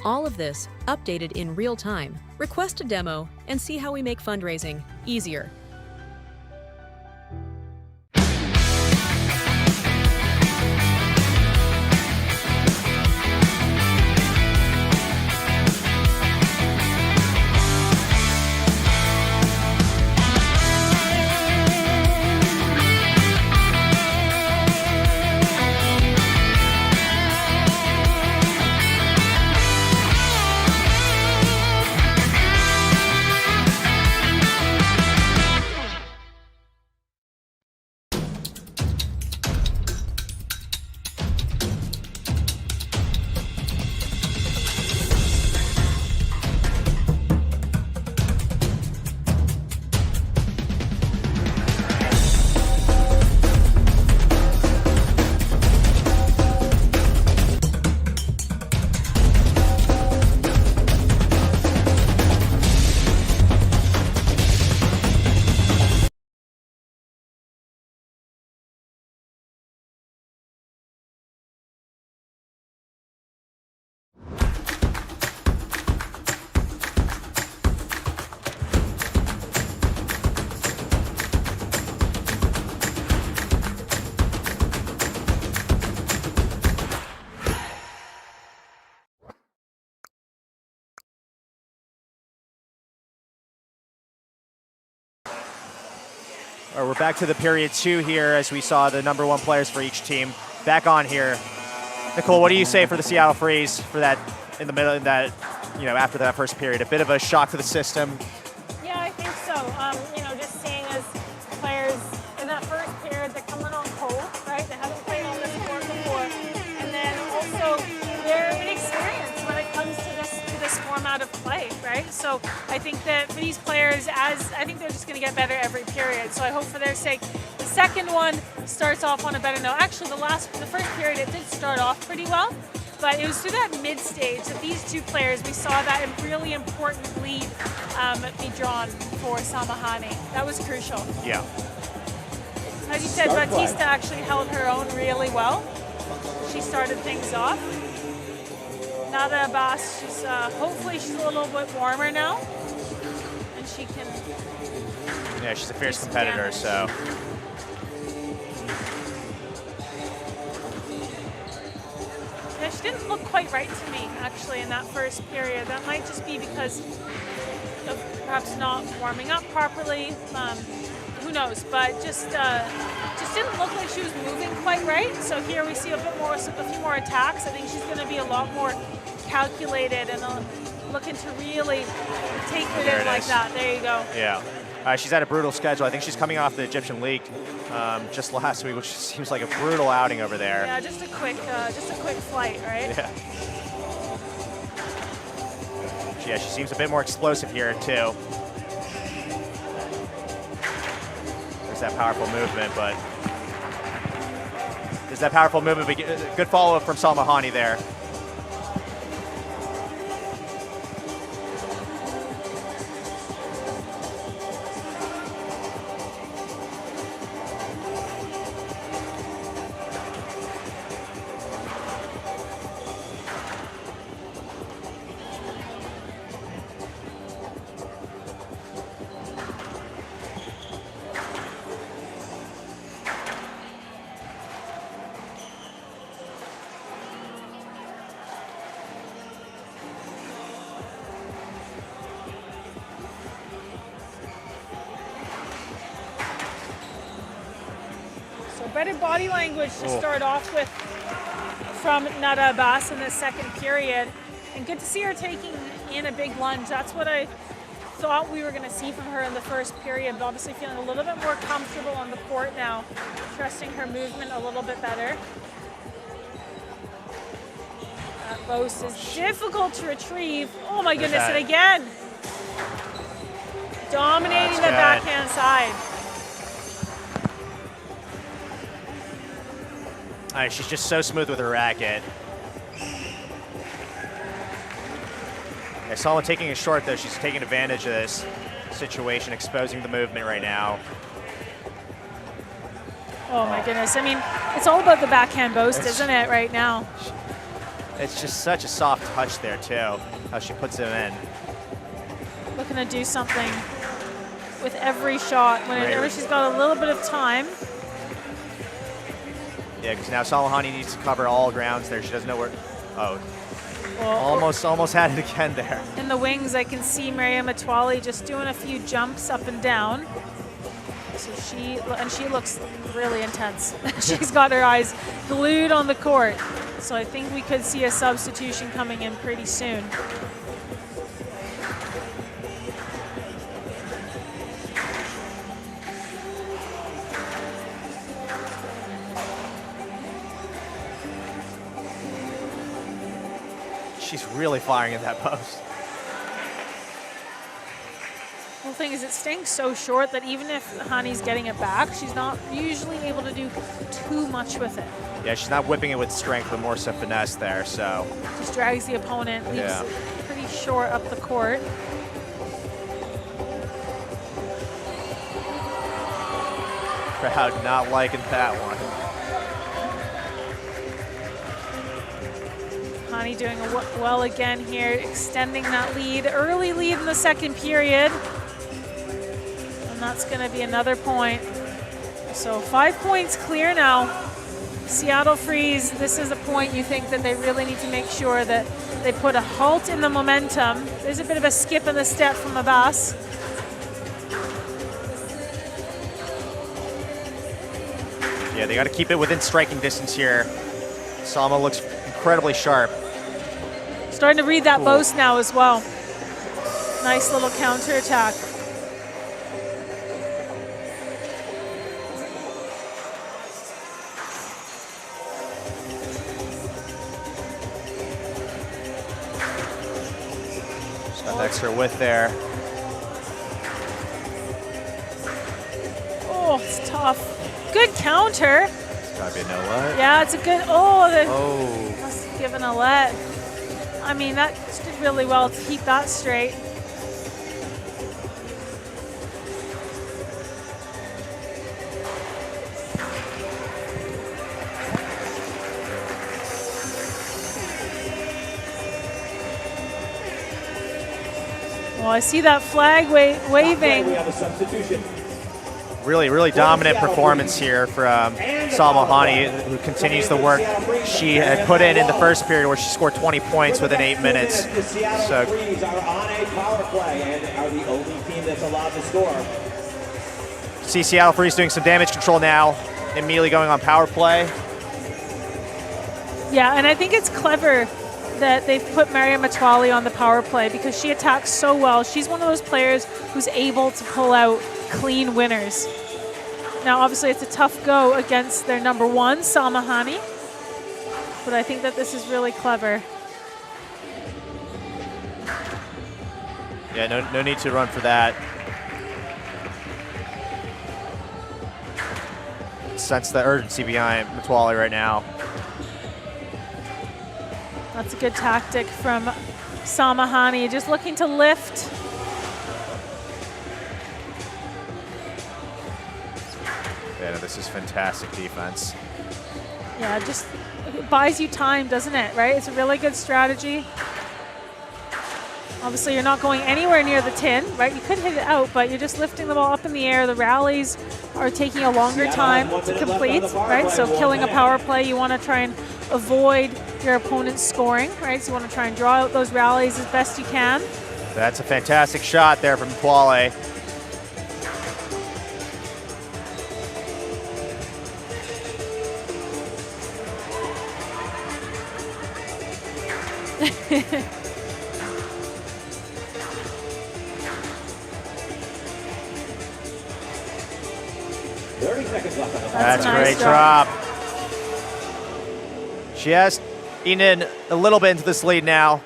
All of this updated in real time. Request a demo and see how we make fundraising easier. We're back to the period 2 here as we saw the number 1 players for each team back on here. Nicole, what do you say for the Seattle Freeze for that in the middle of that, after that first period? A bit of a shock to the system. Yeah, I think so. Just seeing as players in that first period, they're coming on cold, right? They haven't played on this court before. And then also they're inexperienced when it comes to this format of play, right? So I think that for these players, I think they're just going to get better every period. So I hope for their sake, the second one starts off on a better note. Actually, the first period, it did start off pretty well, but it was through that mid-stage that these two players, we saw that really important lead be drawn for Salma Hany. That was crucial. Yeah. As you said, Batista actually held her own really well. She started things off. Nada Abbas, hopefully she's a little bit warmer now, and she can. Yeah, she's a fierce competitor, so. Yeah, she didn't look quite right to me, actually, in that first period. That might just be because of perhaps not warming up properly. Who knows? But just didn't look like she was moving quite right. So here we see a few more attacks. I think she's going to be a lot more calculated and looking to really take it in like that. There you go. Yeah. She's had a brutal schedule. I think she's coming off the Egyptian League just last week, which seems like a brutal outing over there. Yeah, just a quick flight, right? Yeah. Yeah, she seems a bit more explosive here too. There's that powerful movement, but good follow-up from Salma Hany there. Better body language to start off with from Nada Abbas in the second period. And good to see her taking in a big lunge. That's what I thought we were going to see from her in the first period, but obviously feeling a little bit more comfortable on the court now, trusting her movement a little bit better. That boast is difficult to retrieve. Oh my goodness, and again, dominating the backhand side. She's just so smooth with her racket. Yeah, Salma taking it short though. She's taking advantage of this situation, exposing the movement right now. Oh my goodness. I mean, it's all about the backhand boast, isn't it, right now? It's just such a soft touch there too, how she puts it in. Looking to do something with every shot whenever she's got a little bit of time. Yeah, because now Salma Hany needs to cover all grounds there. She doesn't know where. Oh, well, almost had it again there. In the wings, I can see Maria Matwali just doing a few jumps up and down. So she looks really intense. She's got her eyes glued on the court. So I think we could see a substitution coming in pretty soon. She's really firing at that post. The thing is, it stings so short that even if Hany's getting it back, she's not usually able to do too much with it. Yeah, she's not whipping it with strength, but more so finesse there, so. Just drags the opponent, leaves it pretty short up the court. Crowd not liking that one. Hany doing well again here, extending that lead. Early lead in the second period. And that's going to be another point. So 5 points clear now. Seattle Freeze, this is a point you think that they really need to make sure that they put a halt in the momentum. There's a bit of a skip in the step from Abbas. Yeah, they got to keep it within striking distance here. Salma looks incredibly sharp. Starting to read that boast now as well. Nice little counter attack. Just got extra width there. Oh, it's tough. Good counter. It's gotta be a no let. Yeah, it's a good, oh. Oh. Must have given a let. I mean, that did really well to keep that straight. Well, I see that flag waving. We have a substitution. Really dominant performance here from Salma Hany, who continues the work she had put in the first period, where she scored 20 points within 8 minutes. The Seattle So Freeze are on a power play and are the only team that's allowed to score. see Seattle Freeze doing some damage control now, immediately going on power play. Yeah, and I think it's clever that they've put Mariam Matwali on the power play because she attacks so well. She's one of those players who's able to pull out clean winners. Now, obviously, it's a tough go against their number one, Salma Hany, but I think that this is really clever. Yeah, no need to run for that. Sense the urgency behind Matwali right now. That's a good tactic from Salma Hany, just looking to lift. Yeah, no, this is fantastic defense. Yeah, just it buys you time, doesn't it, right? It's a really good strategy. Obviously, you're not going anywhere near the tin, right? You could hit it out, but you're just lifting the ball up in the air. The rallies are taking a longer time to complete, right? So killing a power play, you want to try and avoid your opponent's scoring, right? So you want to try and draw out those rallies as best you can. That's a fantastic shot there from Matwali. That's a great drop. She has eaten in a little bit into this lead now.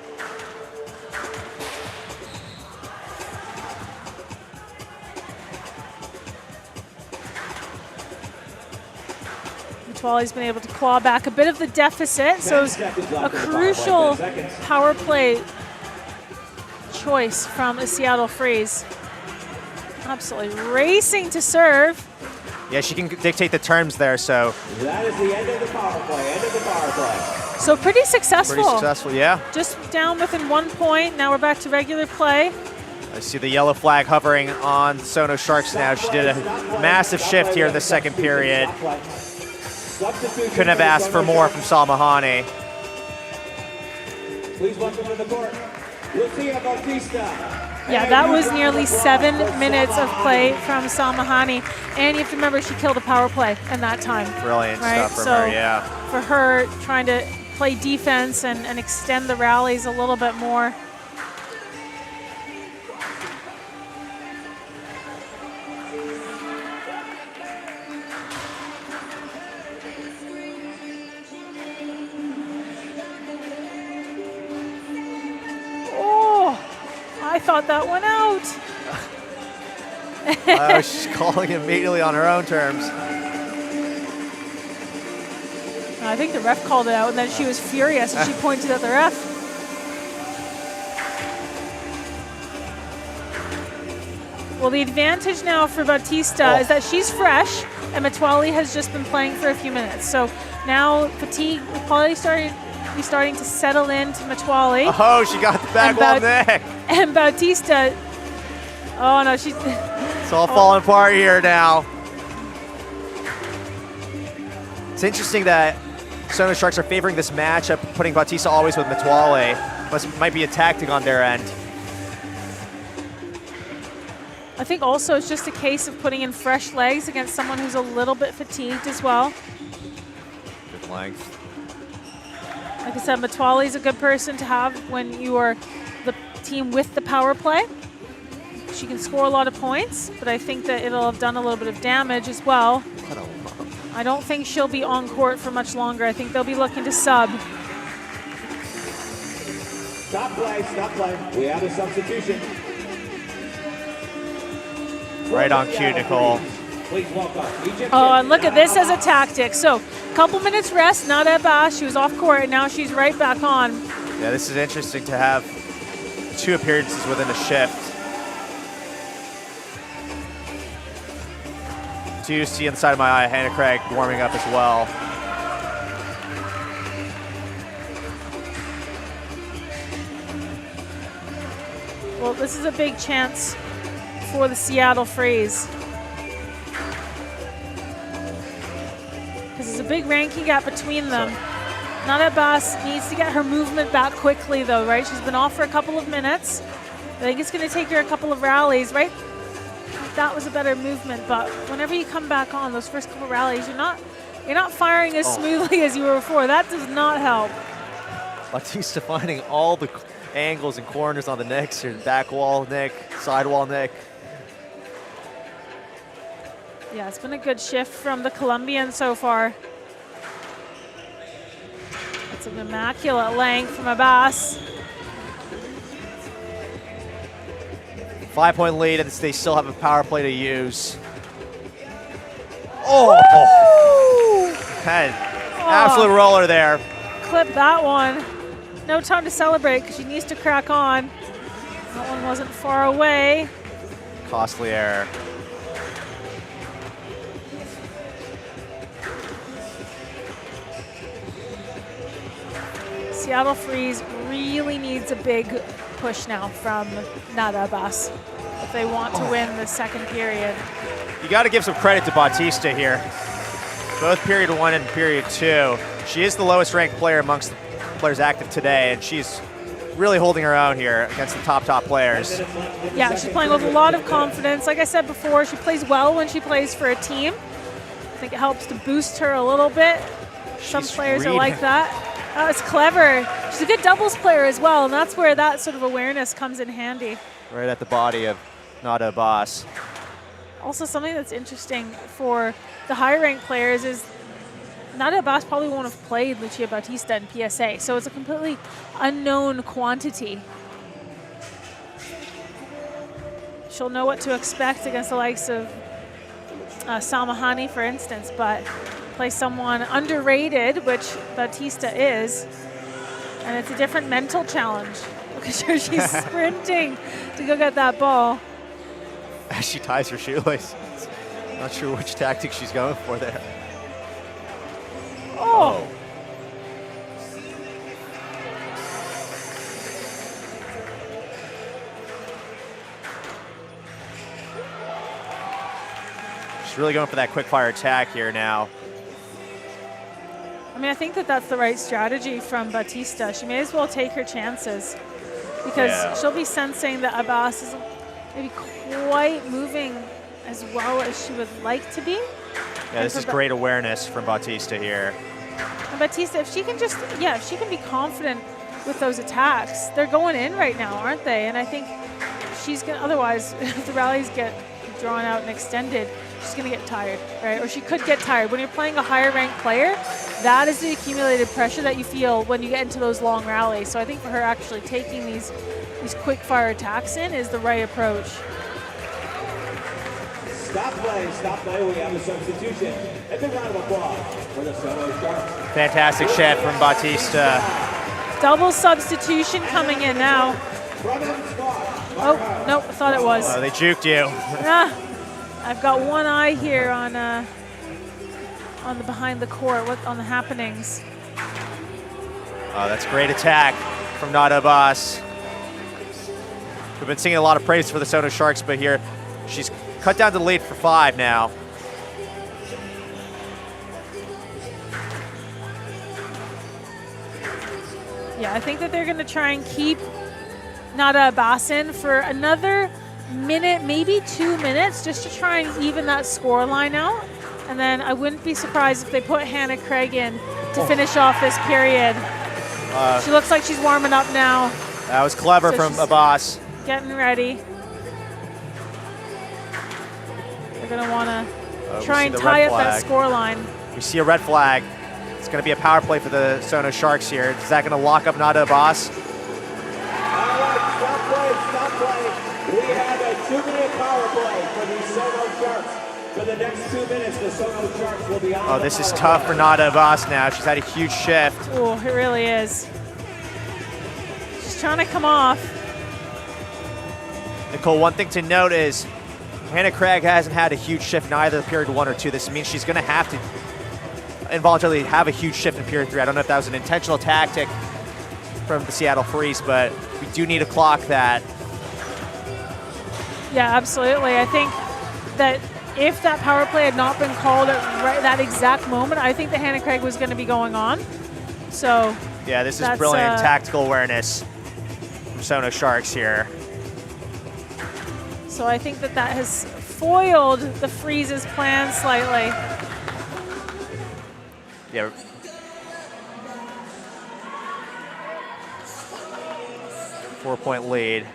Matwali's been able to claw back a bit of the deficit, so it's a crucial power play choice from the Seattle Freeze. Absolutely racing to serve. Yeah, she can dictate the terms there, so. That is the end of the power play, end of the power play. So pretty successful. Pretty successful, yeah. Just down within 1 point. Now we're back to regular play. I see the yellow flag hovering on SONO Sharks now. She did a massive shift here in the second period. Couldn't have asked for more from Salma Hany. Please welcome to the court, Lucia Bautista. Yeah, that was nearly 7 minutes of play from Salma Hany. And you have to remember, she killed a power play in that time. Brilliant right? stuff from her, yeah. For her, trying to play defense and extend the rallies a little bit more. I thought that went out. She's calling immediately on her own terms. I think the ref called it out, and then she was furious, and she pointed at the ref. Well, the advantage now for Bautista is that she's fresh, and Matwali has just been playing for a few minutes. So now fatigue will probably be starting to settle into Matwali. Oh, she got the back wall neck. And Bautista, oh no, she's... It's all falling apart here now. It's interesting that SONO Sharks are favoring this matchup, putting Bautista always with Matwali. Might be a tactic on their end. I think also it's just a case of putting in fresh legs against someone who's a little bit fatigued as well. Good length. Like I said, Matwali's a good person to have when you are the team with the power play. She can score a lot of points, but I think that it'll have done a little bit of damage as well. I don't think she'll be on court for much longer. I think they'll be looking to sub. Stop play, stop play. We have a substitution. Right on cue, Nicole. Please welcome Egyptian. Oh, and look at this as a tactic. So, a couple minutes rest, Nada Abbas, she was off court, and now she's right back on. Yeah, this is interesting to have 2 appearances within a shift. Do see inside of my eye, Hannah Craig warming up as well. Well, this is a big chance for the Seattle Freeze. Because there's a big ranking gap between them. Nada Abbas needs to get her movement back quickly though, right? She's been off for a couple of minutes. I think it's going to take her a couple of rallies, right? That was a better movement, but whenever you come back on those first couple of rallies, you're not firing as smoothly as you were before. That does not help. Batista finding all the angles and corners on the nicks here. Back wall nick, side wall nick. Yeah, it's been a good shift from the Colombian so far. It's an immaculate length from Abbas. 5-point lead, and they still have a power play to use. Oh! Absolute roller there. Clip that one. No time to celebrate because she needs to crack on. That one wasn't far away. Costly error. Seattle Freeze really needs a big push now from Nada Abbas if they want to win the second period. You got to give some credit to Batista here. Both period 1 and period 2. She is the lowest ranked player amongst the players active today, and she's really holding her own here against the top players. Yeah, she's playing with a lot of confidence. Like I said before, she plays well when she plays for a team. I think it helps to boost her a little bit. Some players are like that. Oh, it's clever. She's a good doubles player as well, and that's where that sort of awareness comes in handy. Right at the body of Nada Abbas. Also, something that's interesting for the higher-ranked players is Nada Abbas probably won't have played Lucia Bautista in PSA, so it's a completely unknown quantity. She'll know what to expect against the likes of Salma Hany, for instance, but play someone underrated, which Bautista is, and it's a different mental challenge. Look at her, she's sprinting to go get that ball. As she ties her shoelace. Not sure which tactic she's going for there. Oh! She's really going for that quick fire attack here now. I mean, I think that that's the right strategy from Bautista. She may as well take her chances because she'll be sensing that Abbas is maybe quite moving as well as she would like to be. Yeah, this is great awareness from Bautista here. And Bautista, if she can just, if she can be confident with those attacks, they're going in right now, aren't they? And I think she's going to, otherwise, if the rallies get drawn out and extended, she's going to get tired, right? Or she could get tired. When you're playing a higher ranked player, that is the accumulated pressure that you feel when you get into those long rallies. So I think for her actually taking these quick fire attacks in is the right approach. Stop play, we have a substitution. A big round of applause for the SONO Sharks. Fantastic shift from Bautista. Double substitution coming in now. Oh, nope, I thought it was. Oh, they juked you. I've got one eye here on the behind the court, on the happenings. Oh, that's a great attack from Nada Abbas. We've been singing a lot of praise for the SONO Sharks, but here she's cut down to the lead for 5 now. Yeah, I think that they're going to try and keep Nada Abbas in for another minute, maybe 2 minutes, just to try and even that score line out. And then I wouldn't be surprised if they put Hannah Craig in to finish off this period. She looks like she's warming up now. That was clever from Abbas. Getting ready. They're going to want to try and tie up that score line. We see a red flag. It's going to be a power play for the SONO Sharks here. Is that going to lock up Nada Abbas? All right, stop play. We have a 2-minute power play for the SONO Sharks. For the next 2 minutes, the SONO Sharks will be on. Oh, this is tough for Nada Abbas now. She's had a huge shift. Oh, it really is. She's trying to come off. Nicole, one thing to note is Hannah Craig hasn't had a huge shift in either period 1 or 2. This means she's going to have to involuntarily have a huge shift in period 3. I don't know if that was an intentional tactic from the Seattle Freeze, but we do need to clock that. Yeah, absolutely. I think that if that power play had not been called at that exact moment, I think that Hannah Craig was going to be going on. So yeah, this is brilliant tactical awareness from SONO Sharks here. So I think that has foiled the Freeze's plan slightly. Yeah. Four-point lead.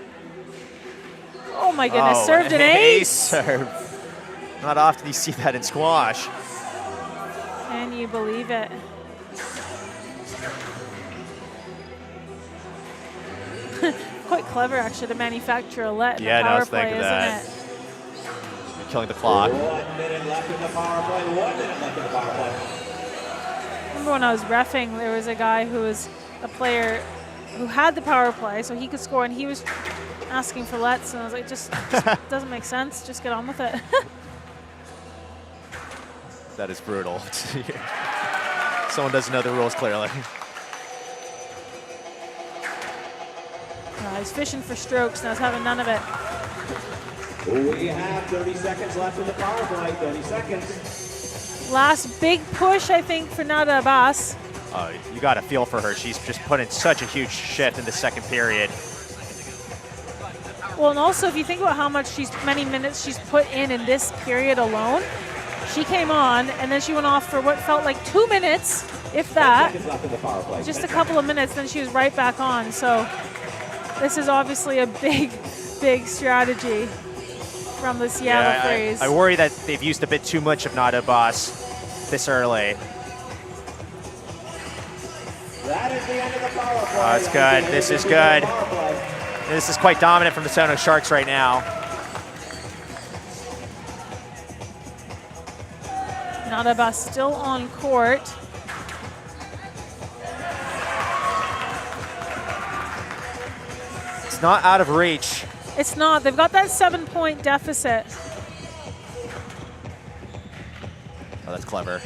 Oh my goodness, served an ace. Serve. Not often you see that in squash. Can you believe it? Quite clever, actually, to manufacture a let in the power play, isn't it? You're killing the clock. 1 minute left in the power play. 1 minute left in the power play. Remember when I was reffing, there was a guy who was a player who had the power play, so he could score, and he was asking for lets, and I was like, just doesn't make sense. Just get on with it. That is brutal. Someone doesn't know the rules clearly. He's fishing for strokes, now he's having none of it. We have 30 seconds left in the power play. 30 seconds. Last big push, I think, for Nada Abbas. You got to feel for her. She's just put in such a huge shift in the second period. Well, and also if you think about how many minutes she's put in this period alone, she came on and then she went off for what felt like 2 minutes, if that. Just a couple of minutes, then she was right back on. So this is obviously a big, big strategy from the Seattle Freeze. I worry that they've used a bit too much of Nada Abbas this early. That is the end of the power play. Oh, that's good. This is good. This is quite dominant from the SONO Sharks right now. Nada Abbas still on court. It's not out of reach. It's not. They've got that 7-point deficit. Oh, that's clever.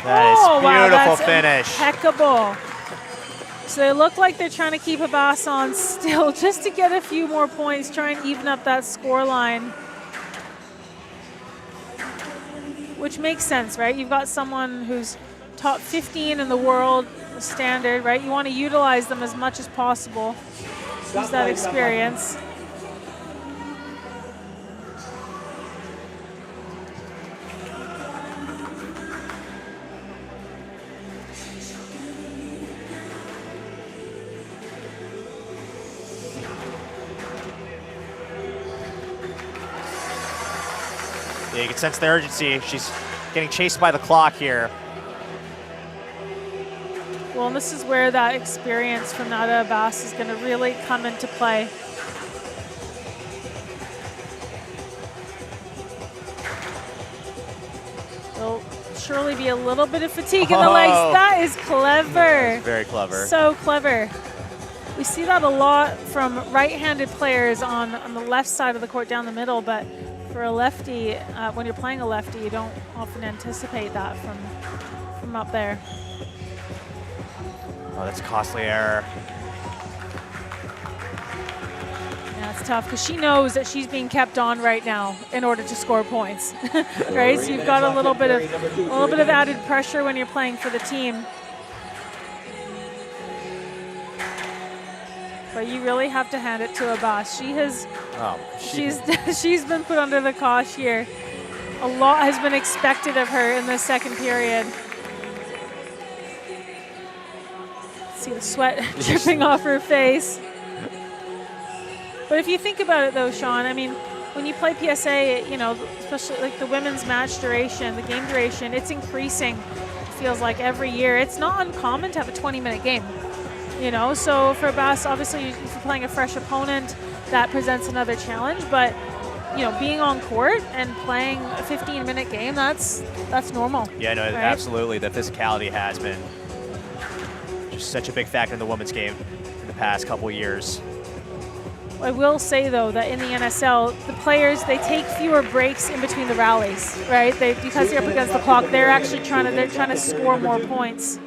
That is beautiful finish. Impeccable. So they look like they're trying to keep Abbas on still just to get a few more points, try and even up that score line. Which makes sense, right? You've got someone who's top 15 in the world standard, right? You want to utilize them as much as possible. Use that experience. Yeah, you can sense the urgency. She's getting chased by the clock here. Well, and this is where that experience from Nada Abbas is going to really come into play. There'll surely be a little bit of fatigue in the legs. That is clever. Very clever. So clever. We see that a lot from right-handed players on the left side of the court down the middle, but for a lefty, when you're playing a lefty, you don't often anticipate that from up there. Oh, that's a costly error. Yeah, it's tough because she knows that she's being kept on right now in order to score points, right? So you've got a little bit of added pressure when you're playing for the team. but you really have to hand it to Abbas. She's been put under the cosh here. A lot has been expected of her in the second period. See the sweat dripping off her face. But if you think about it though, Sean, I mean, when you play PSA, you know, especially like the women's match duration, the game duration, it's increasing, it feels like, every year. It's not uncommon to have a 20-minute game, you know? So for Abbas, obviously, if you're playing a fresh opponent, that presents another challenge. But, you know, being on court and playing a 15-minute game, that's normal. Yeah, no, right? Absolutely. The physicality has been just such a big factor in the women's game in the past couple of years. I will say, though, that in the NSL, the players, they take fewer breaks in between the rallies, right? Because they're up against the clock, they're actually trying to score more points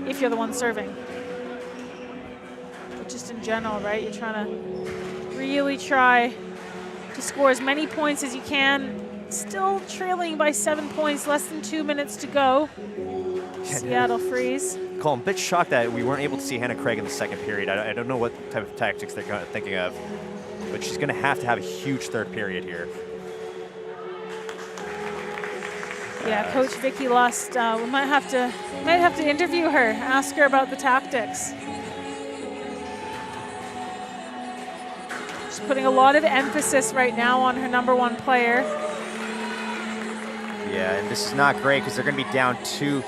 if you're the one serving. But just in general, right? You're trying to really try to score as many points as you can. Still trailing by 7 points, less than 2 minutes to go. Seattle Freeze. Cole, I'm a bit shocked that we weren't able to see Hannah Craig in the second period. I don't know what type of tactics they're thinking of, but she's going to have a huge third period here. Yeah, Coach Vicky Lust. We might have to interview her, ask her about the tactics. She's putting a lot of emphasis right now on her number one player. Yeah, and this is not great because they're going to be down 2-0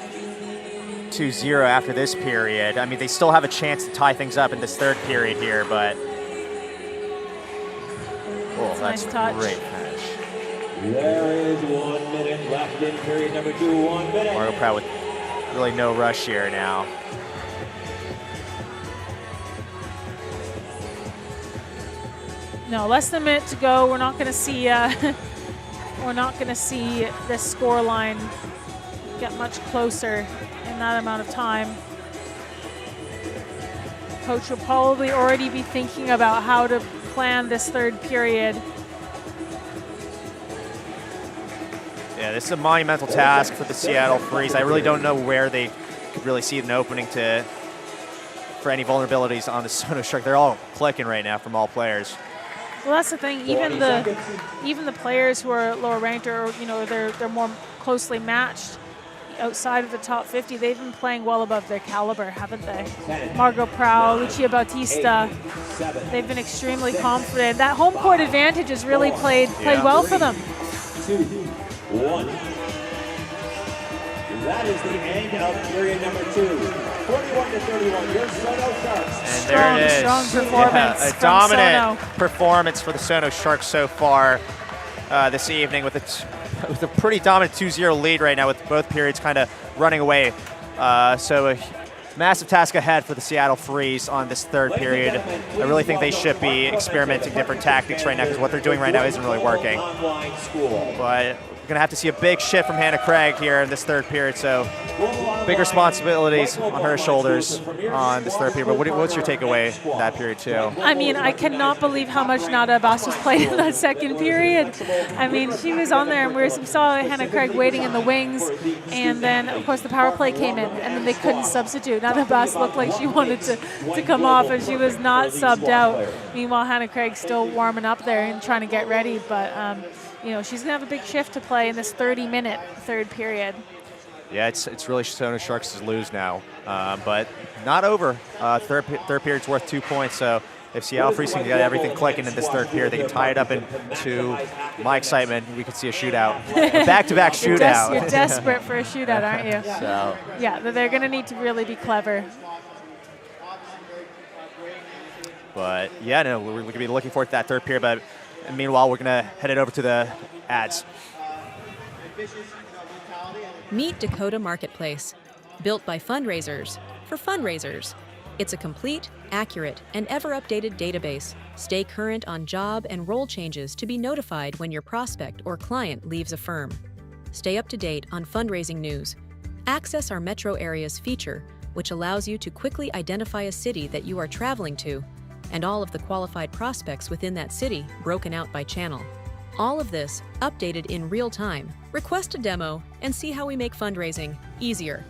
after this period. I mean, they still have a chance to tie things up in this third period here, but that's nice touch. Great catch. There is 1 minute left in period number 2. 1 minute. Margot Proud with really no rush here now. No, less than a minute to go. We're not going to see. We're not going to see this score line get much closer in that amount of time. Coach will probably already be thinking about how to plan this third period. Yeah, this is a monumental task for the Seattle Freeze. I really don't know where they could really see an opening for any vulnerabilities on the SONO Sharks. They're all clicking right now from all players. Well, that's the thing. Even the players who are lower ranked, or they're more closely matched outside of the top 50. They've been playing well above their caliber, haven't they? Margot Proud, Lucia Bautista. They've been extremely confident. That home court advantage has really played well for them. 2-1. That is the end of period number 2. 41-31, your SONO Sharks. And there it is. Strong performance. Yeah, a dominant performance for the SONO Sharks so far this evening with a pretty dominant 2-0 lead right now with both periods kind of running away. So a massive task ahead for the Seattle Freeze on this third period. I really think they should be experimenting different tactics right now because what they're doing right now isn't really working. But we're going to have to see a big shift from Hannah Craig here in this third period, so big responsibilities on her shoulders on this third period. But what's your takeaway in that period too? I mean, I cannot believe how much Nada Abbas was played in that second period. I mean, she was on there, and we saw Hannah Craig waiting in the wings, and then, of course, the power play came in, and then they couldn't substitute. Nada Abbas looked like she wanted to come off, and she was not subbed out. Meanwhile, Hannah Craig's still warming up there and trying to get ready, but she's going to have a big shift to play in this 30-minute third period. Yeah, it's really SONO Sharks to lose now, but not over. Third period's worth 2 points, so if Seattle Freeze can get everything clicking in this third period, they can tie it up into my excitement. We could see a shootout, a back-to-back shootout. You're desperate for a shootout, aren't you? So. Yeah, they're going to need to really be clever. But yeah, no, we're going to be looking forward to that third period. But meanwhile, we're going to head it over to the ads. Meet Dakota Marketplace, built by fundraisers for fundraisers. It's a complete, accurate, and ever-updated database. Stay current on job and role changes to be notified when your prospect or client leaves a firm. Stay up to date on fundraising news. Access our metro areas feature, which allows you to quickly identify a city that you are traveling to, and all of the qualified prospects within that city broken out by channel. All of this updated in real time. Request a demo and see how we make fundraising easier.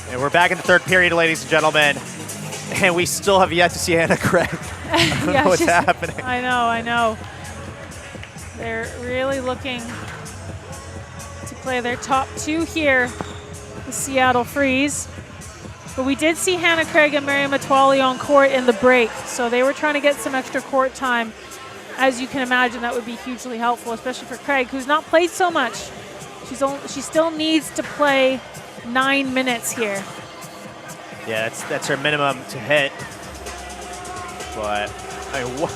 And we're back in the third period, ladies and gentlemen. And we still have yet to see Hannah Craig. I don't know what's happening. I know. They're really looking to play their top two here, the Seattle Freeze. But we did see Hannah Craig and Mary Matwali on court in the break, so they were trying to get some extra court time. As you can imagine, that would be hugely helpful, especially for Craig, who's not played so much. She still needs to play 9 minutes here. Yeah, that's her minimum to hit. But I mean,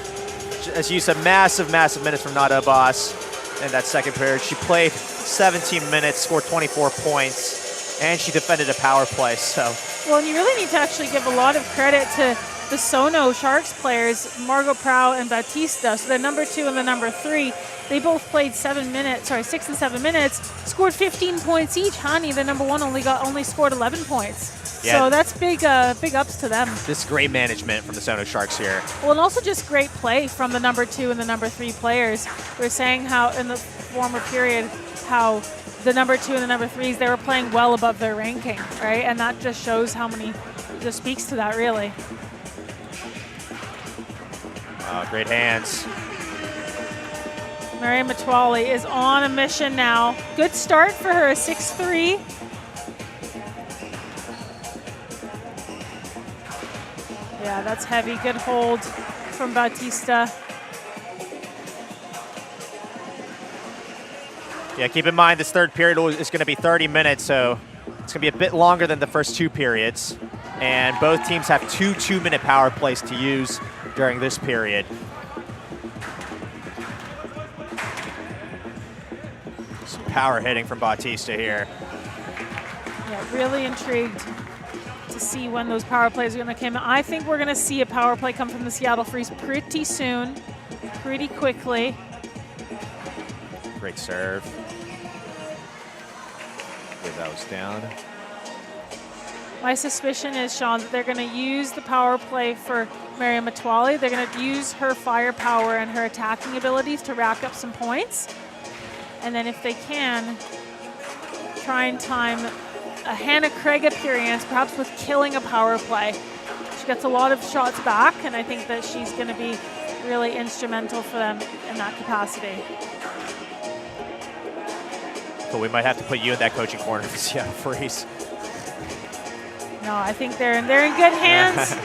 as you said, massive minutes from Nada Abbas in that second period. She played 17 minutes, scored 24 points, and she defended a power play. So. Well, and you really need to actually give a lot of credit to the SONO Sharks players, Margot Prow and Bautista. So the number 2 and the number 3, they both played 6 and 7 minutes, scored 15 points each. Hany, the number 1, only scored 11 points. Yeah. So that's big ups to them. This great management from the SONO Sharks here. Well, and also just great play from the number 2 and the number 3 players. We were saying how in the former period, how the number 2 and the number 3s, they were playing well above their ranking, right? And that just shows how many, just speaks to that really. Great hands. Mary Matwali is on a mission now. Good start for her, a 6-3. Yeah, that's heavy. Good hold from Bautista. Yeah, keep in mind this third period is going to be 30 minutes, so it's going to be a bit longer than the first 2 periods. And both teams have 2 2-minute power plays to use during this period. Some power hitting from Bautista here. Yeah, really intrigued to see when those power plays are going to come. I think we're going to see a power play come from the Seattle Freeze pretty soon, pretty quickly. Great serve. Get those down. My suspicion is, Sean, that they're going to use the power play for Mary Matwali. They're going to use her firepower and her attacking abilities to rack up some points. And then if they can, try and time a Hannah Craig appearance, perhaps with killing a power play. She gets a lot of shots back, and I think that she's going to be really instrumental for them in that capacity. But we might have to put you in that coaching corner for Seattle Freeze. No, I think they're in good hands.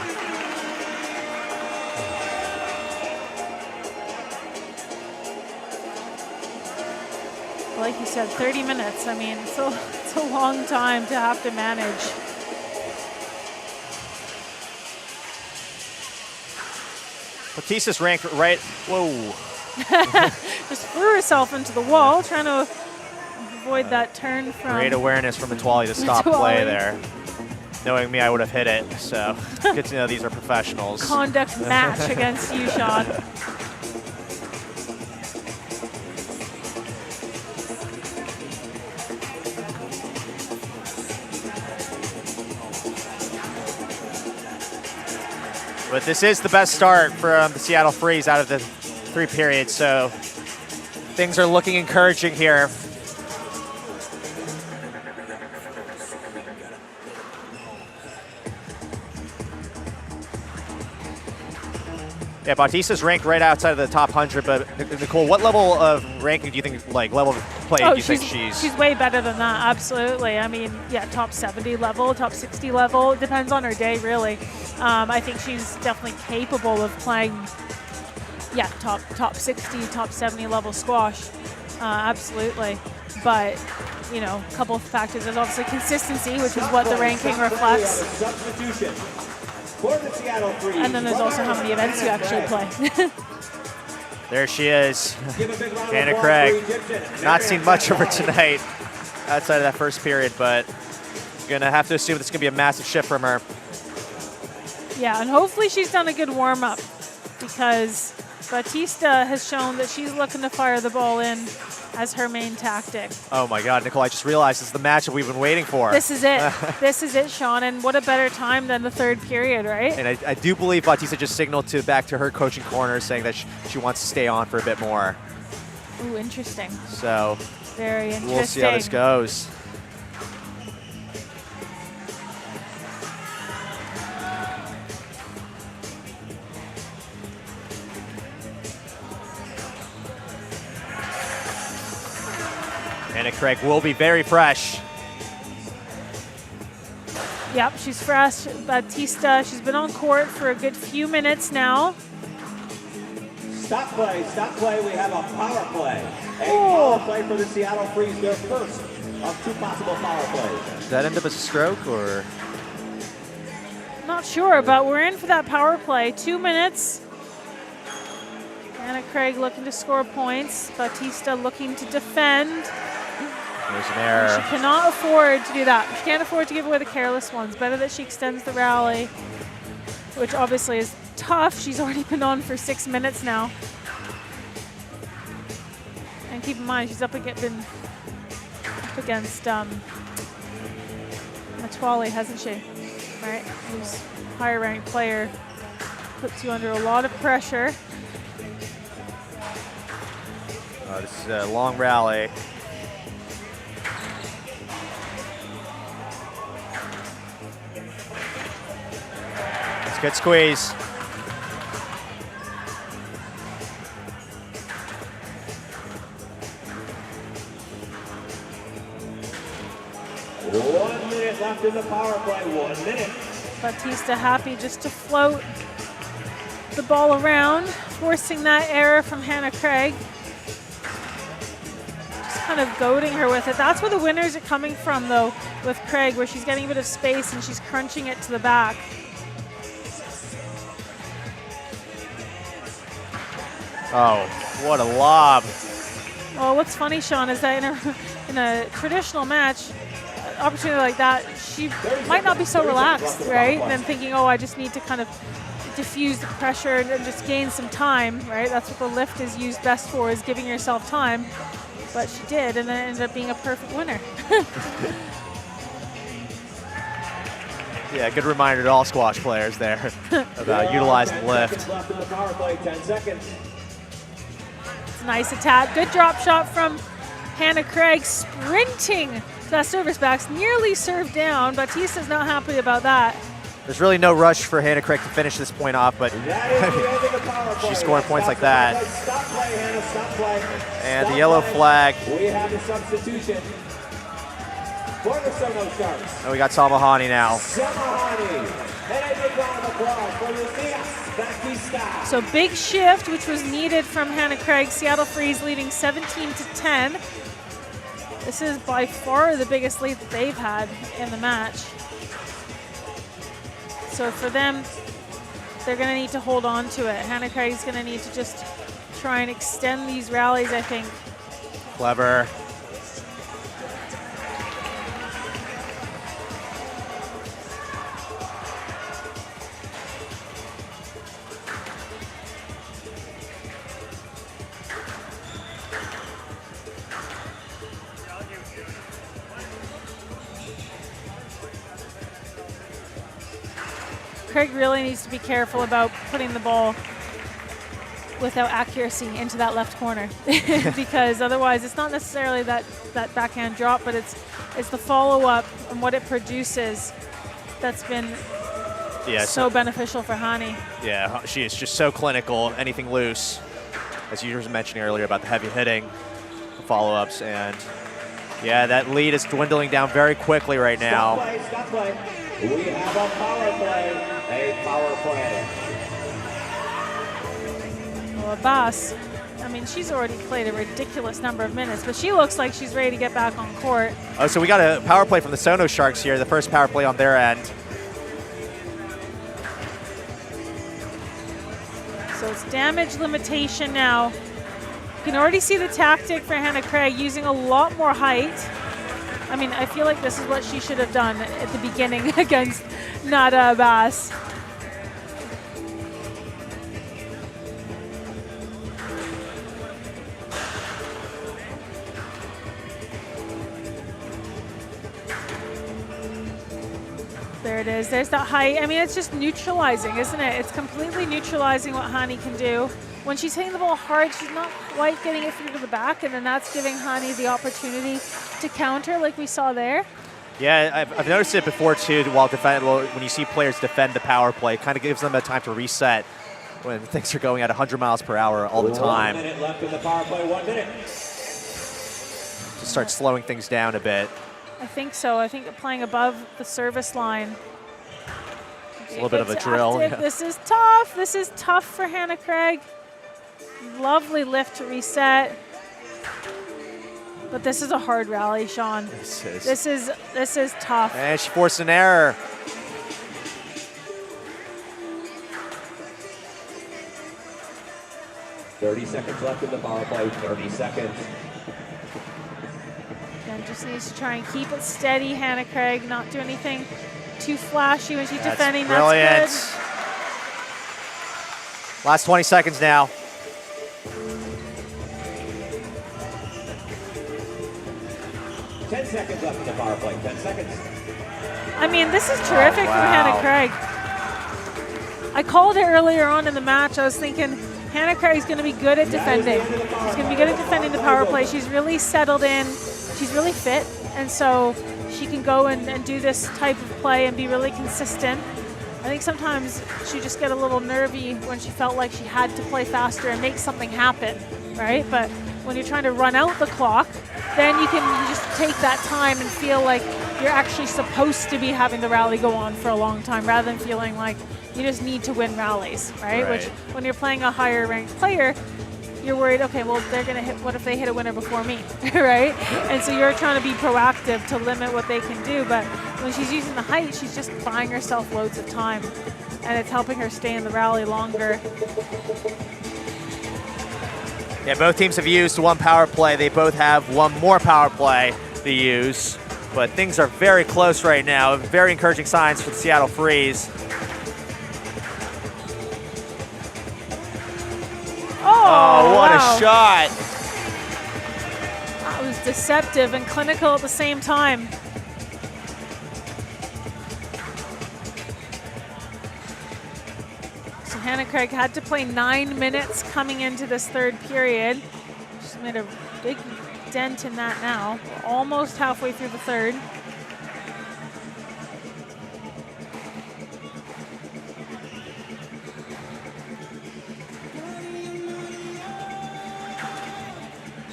Like you said, 30 minutes. I mean, it's a long time to have to manage. Bautista's ranked right. Whoa. Just threw herself into the wall, trying to avoid that turn from. Great awareness from Matwali to stop play there. Knowing me, I would have hit it. So good to know these are professionals. Conduct match against you, Sean. But this is the best start from the Seattle Freeze out of the 3 periods, so things are looking encouraging here. Yeah, Bautista's ranked right outside of the top 100, but Nicole, what level of ranking do you think, like level of play do you think she's? She's way better than that, absolutely. I mean, yeah, top 70 level, top 60 level. It depends on her day, really. I think she's definitely capable of playing, yeah, top 60, top 70 level squash, absolutely. But, you know, a couple of factors. There's obviously consistency, which is what the ranking reflects. And then there's also how many events you actually play. There she is, Hannah Craig. Not seen much of her tonight outside of that first period, but gonna have to assume it's gonna be a massive shift from her. Yeah, and hopefully she's done a good warm-up, because Bautista has shown that she's looking to fire the ball in as her main tactic. Oh my God, Nicole, I just realized this is the matchup we've been waiting for. This is it. This is it, Sean, and what a better time than the 3rd period, right? And I do believe Bautista just signaled back to her coaching corner saying that she wants to stay on for a bit more. Ooh, interesting. So very interesting. We'll see how this goes. Hannah Craig will be very fresh. Yep, she's fresh. Batista, she's been on court for a good few minutes now. Stop play, stop play. We have a power play. A power play for the Seattle Freeze, their first of 2 possible power plays. Does that end up as a stroke, or? Not sure, but we're in for that power play. 2 minutes. Hannah Craig looking to score points. Batista looking to defend. There's an error. She cannot afford to do that. She can't afford to give away the careless ones. Better that she extends the rally, which obviously is tough. She's already been on for 6 minutes now. And keep in mind, she's been up against Matwali, hasn't she? Right, who's a higher ranked player, puts you under a lot of pressure. This is a long rally. It's a good squeeze. One minute left in the power play, 1 minute. Batista happy just to float the ball around, forcing that error from Hannah Craig. Just kind of goading her with it. That's where the winners are coming from, though, with Craig, where she's getting a bit of space and she's crunching it to the back. Oh, what a lob. Well, what's funny, Sean, is that in a traditional match, opportunity like that, she might not be so relaxed, right? And then thinking, oh, I just need to kind of diffuse the pressure and just gain some time, right? That's what the lift is used best for, is giving yourself time. But she did, and then ended up being a perfect winner. Yeah, good reminder to all squash players there about utilizing lift. Left in the power play, 10 seconds. It's a nice attack. Good drop shot from Hannah Craig, sprinting to that service backs, nearly served down. Batista's not happy about that. There's really no rush for Hannah Craig to finish this point off, but she's scoring points like that. Stop play, Hannah, stop play. And Stop the yellow play. flag. We have the substitution for the SONO Sharks. And we got Salma Hany now. Salma Hany. And a big round of applause for Lucia Batista. So big shift, which was needed from Hannah Craig. Seattle Freeze leading 17-10. This is by far the biggest lead that they've had in the match. So for them, they're going to need to hold on to it. Hannah Craig's going to need to just try and extend these rallies, I think. Clever. Craig really needs to be careful about putting the ball without accuracy into that left corner because otherwise it's not necessarily that backhand drop, but it's the follow-up and what it produces that's been so beneficial for Hany. Yeah, she is just so clinical. Anything loose, as you were mentioning earlier about the heavy hitting, the follow-ups, and yeah, that lead is dwindling down very quickly right now. Stop play, stop play. We have a power play. A power play. Well, Abbas, I mean, she's already played a ridiculous number of minutes, but she looks like she's ready to get back on court. Oh, so we got a power play from the SONO Sharks here, the first power play on their end. So it's damage limitation now. You can already see the tactic for Hannah Craig using a lot more height. I mean, I feel like this is what she should have done at the beginning against Nada Abbas. There it is. There's that height. I mean, it's just neutralizing, isn't it? It's completely neutralizing what Hany can do. When she's hitting the ball hard, she's not quite getting it through to the back, and then that's giving Hany the opportunity to counter like we saw there. Yeah, I've noticed it before too. When you see players defend the power play, it kind of gives them a time to reset when things are going at 100 miles per hour all the time. 1 minute left in the power play, 1 minute. Just start slowing things down a bit. I think so. I think playing above the service line. It's a little bit of a drill. Yeah. This is tough. This is tough for Hannah Craig. Lovely lift to reset. But this is a hard rally, Sean. This is tough. And she forced an error. "30 seconds left in the power play, 30 seconds. And just needs to try and keep it steady, Hannah Craig, not do anything too flashy when she's defending. Brilliant. That's good. Last 20 seconds now. "10 seconds left in the power play, 10 seconds. I mean, this is terrific from Hannah Craig. I called it earlier on in the match. I was thinking Hannah Craig's going to be good at defending. She's going to be good at defending the power play. She's really settled in. She's really fit, and so she can go and do this type of play and be really consistent. I think sometimes she just get a little nervy when she felt like she had to play faster and make something happen, right? But when you're trying to run out the clock, then you just take that time and feel like you're actually supposed to be having the rally go on for a long time rather than feeling like you just need to win rallies, right? Which when you're playing a higher ranked player, you're worried, okay, well, they're going to hit, what if they hit a winner before me, right? And so you're trying to be proactive to limit what they can do. But when she's using the height, she's just buying herself loads of time, and it's helping her stay in the rally longer. Yeah, both teams have used one power play. They both have one more power play to use, but things are very close right now. Very encouraging signs for the Seattle Freeze. Oh, what a shot. That was deceptive and clinical at the same time. So Hannah Craig had to play 9 minutes coming into this third period. She's made a big dent in that now. We're almost halfway through the third.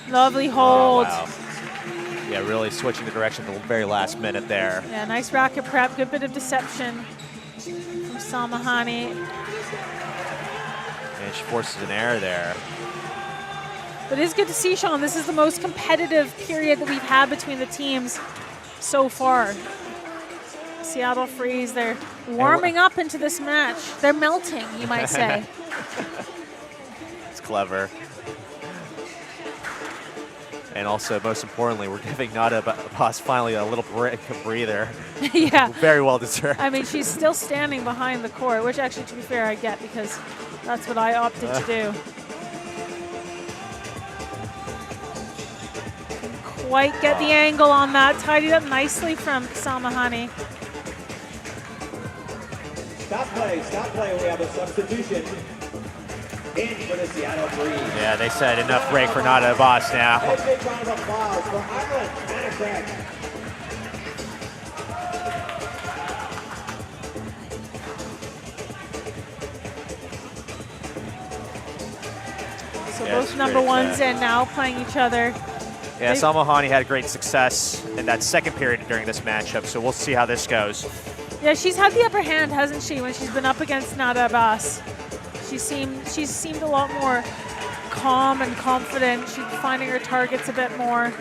Lovely hold. Oh, wow. Yeah, really switching the direction at the very last minute there. Yeah, nice racket prep, good bit of deception from Salma Hany. And she forces an error there. But it is good to see, Sean, this is the most competitive period that we've had between the teams so far. Seattle Freeze, they're warming up into this match. They're melting, you might say. It's clever. And also, most importantly, we're giving Nada Abbas finally a little break, a breather. Yeah. Very well deserved. I mean, she's still standing behind the court, which actually, to be fair, I get because that's what I opted to do. Couldn't quite get the angle on that. Tidied up nicely from Salma Hany. Stop play, we have a substitution. In for the Seattle Freeze. Yeah, they said enough break for Nada Abbas now. A big round of applause for Ireland, Hannah Craig. So both number ones in now playing each other. Yeah, Salma Hany had great success in that second period during this matchup, so we'll see how this goes. Yeah, she's had the upper hand, hasn't she, when she's been up against Nada Abbas. She's seemed a lot more calm and confident. She's finding her targets a bit more.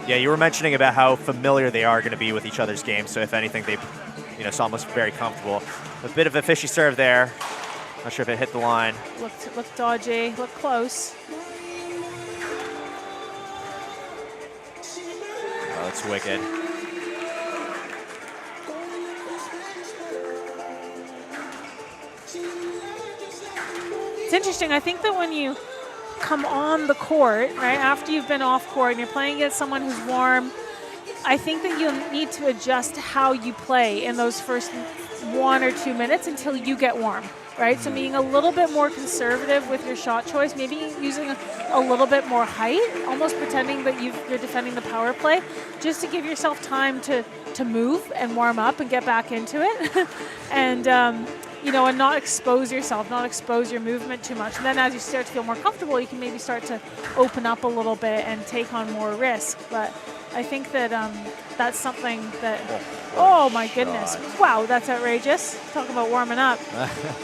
Yeah, you were mentioning about how familiar they are going to be with each other's games. So if anything, they, Salma's very comfortable. A bit of a fishy serve there. Not sure if it hit the line. Looked dodgy. Looked close. Oh, that's wicked. It's interesting. I think that when you come on the court, right, after you've been off court and you're playing against someone who's warm, I think that you'll need to adjust how you play in those first 1 or 2 minutes until you get warm, right? So being a little bit more conservative with your shot choice, maybe using a little bit more height, almost pretending that you're defending the power play, just to give yourself time to move and warm up and get back into it. And you know, and not expose yourself, not expose your movement too much. And then as you start to feel more comfortable, you can maybe start to open up a little bit and take on more risk. But I think that that's something that, oh my goodness, wow, that's outrageous. Talk about warming up.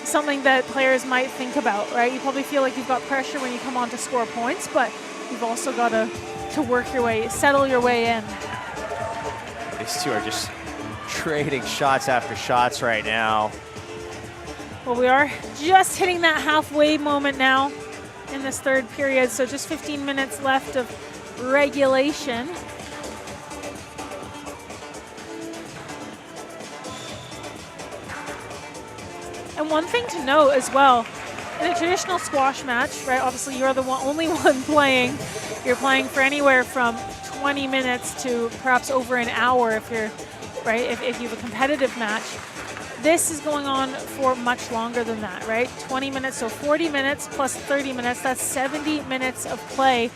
Something that players might think about, right? You probably feel like you've got pressure when you come on to score points, but you've also got to work your way, settle your way in. These two are just trading shots after shots right now. Well, we are just hitting that halfway moment now in this third period, so just 15 minutes left of regulation. And one thing to note as well, in a traditional squash match, right, obviously you're the only one playing. You're playing for anywhere from 20 minutes to perhaps over an hour if you're, right, if you have a competitive match. This is going on for much longer than that, right? 20 minutes, so 40 minutes plus 30 minutes, that's 70 minutes of play.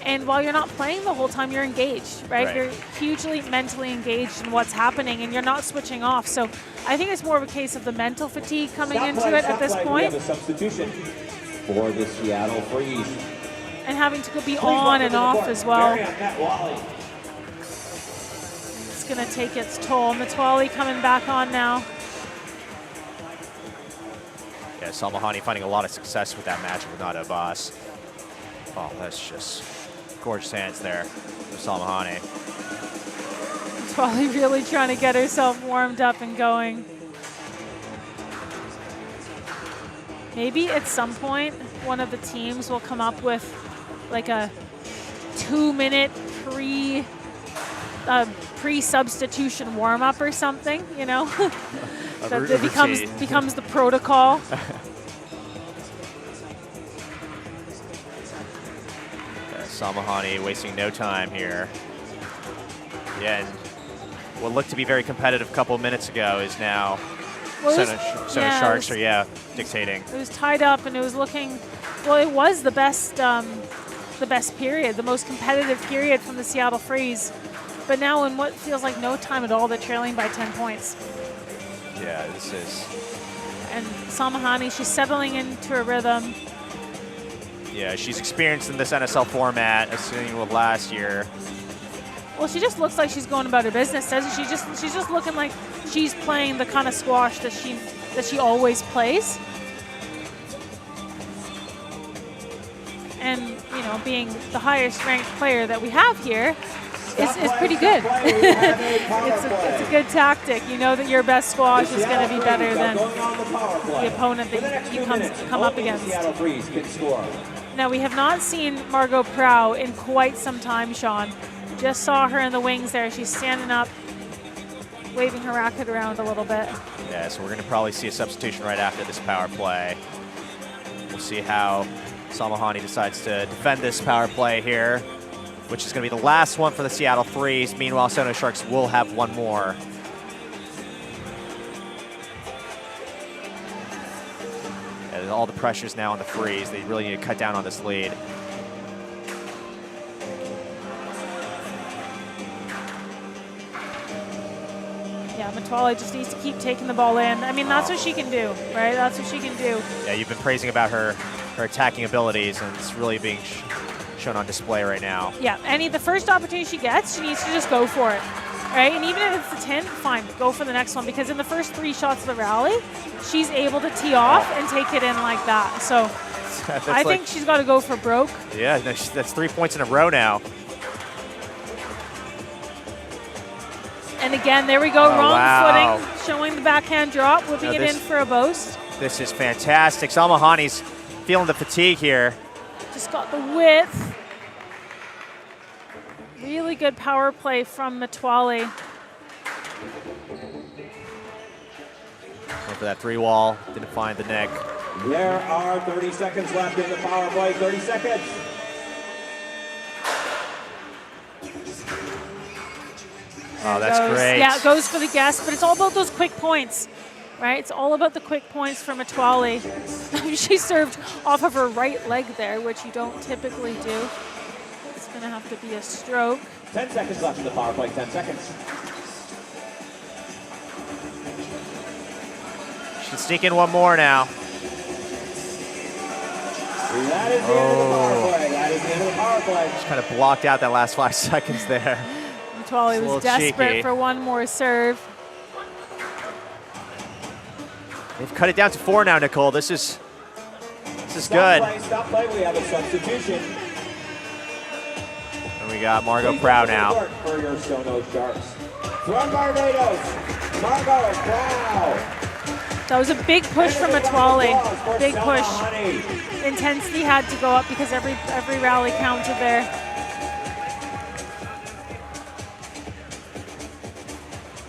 And while you're not playing the whole time, you're engaged, right? You're hugely mentally engaged in what's happening and you're not switching off. So I think it's more of a case of the mental fatigue coming into it at this point. We have a substitution for the Seattle Freeze. And having to be on and off as well. It's going to take its toll. Metwali coming back on now. Yeah, Salma Hany finding a lot of success with that match with Nada Abbas. Oh, that's just gorgeous hands there for Salma Hany. Metwali really trying to get herself warmed up and going. Maybe at some point, one of the teams will come up with like a 2-minute pre-substitution warm-up or something, you know? That becomes the protocol. Salma Hany wasting no time here. Yeah, and what looked to be very competitive a couple minutes ago is now SONO Sharks are dictating. It was tied up and it was looking, well, it was the best period, the most competitive period from the Seattle Freeze. But now in what feels like no time at all, they're trailing by 10 points. Yeah, this is. And Salma Hany, she's settling into a rhythm. Yeah, she's experienced in this NSL format, as seen with last year. Well, she just looks like she's going about her business, doesn't she? She's just looking like she's playing the kind of squash that she always plays. And, you know, being the highest ranked player that we have here is pretty good. it's a good tactic. You know that your best squash is going to be better than the opponent that you come up against. Now, we have not seen Margot Prow in quite some time, Sean. Just saw her in the wings there. She's standing up, waving her racket around a little bit. Yeah, so we're going to probably see a substitution right after this power play. We'll see how Salma Hany decides to defend this power play here, which is going to be the last one for the Seattle Freeze. Meanwhile, SONO Sharks will have one more. And all the pressure's now on the Freeze. They really need to cut down on this lead. Yeah, Metwali just needs to keep taking the ball in. I mean, that's what she can do, right? That's what she can do. Yeah, you've been praising about her attacking abilities, and it's really being shown on display right now. Yeah, the first opportunity she gets, she needs to just go for it, right? And even if it's the 10, fine, go for the next one, because in the first 3 shots of the rally, she's able to tee off and take it in like that. So I think she's got to go for broke. Yeah, that's 3 points in a row now. And again, there we go, wrong footing, showing the backhand drop, whipping it in for a boast. This is fantastic. Salma Hany's feeling the fatigue here. Just got the width. Really good power play from Metwali. Went for that 3-wall, didn't find the neck. There are 30 seconds left in the power play, 30 seconds. Oh, that's great. Yeah, it goes for the guess, but it's all about those quick points, right? It's all about the quick points for Metwali. She served off of her right leg there, which you don't typically do. It's going to have to be a stroke. 10 seconds left in the power play, 10 seconds. can sneak in one more now. That is the end of the power play. That is the end of the power play. Just kind of blocked out that last 5 seconds there. Matwali was desperate cheeky for one more serve. They've cut it down to 4 now, Nicole. This is good. Stop play. We have a substitution. And we got Margot Prow now. For your SONO Sharks. From Barbados, Margot Prow. That was a big push from Matwali. Big Salma push. Hany. Intensity had to go up because every rally counted there.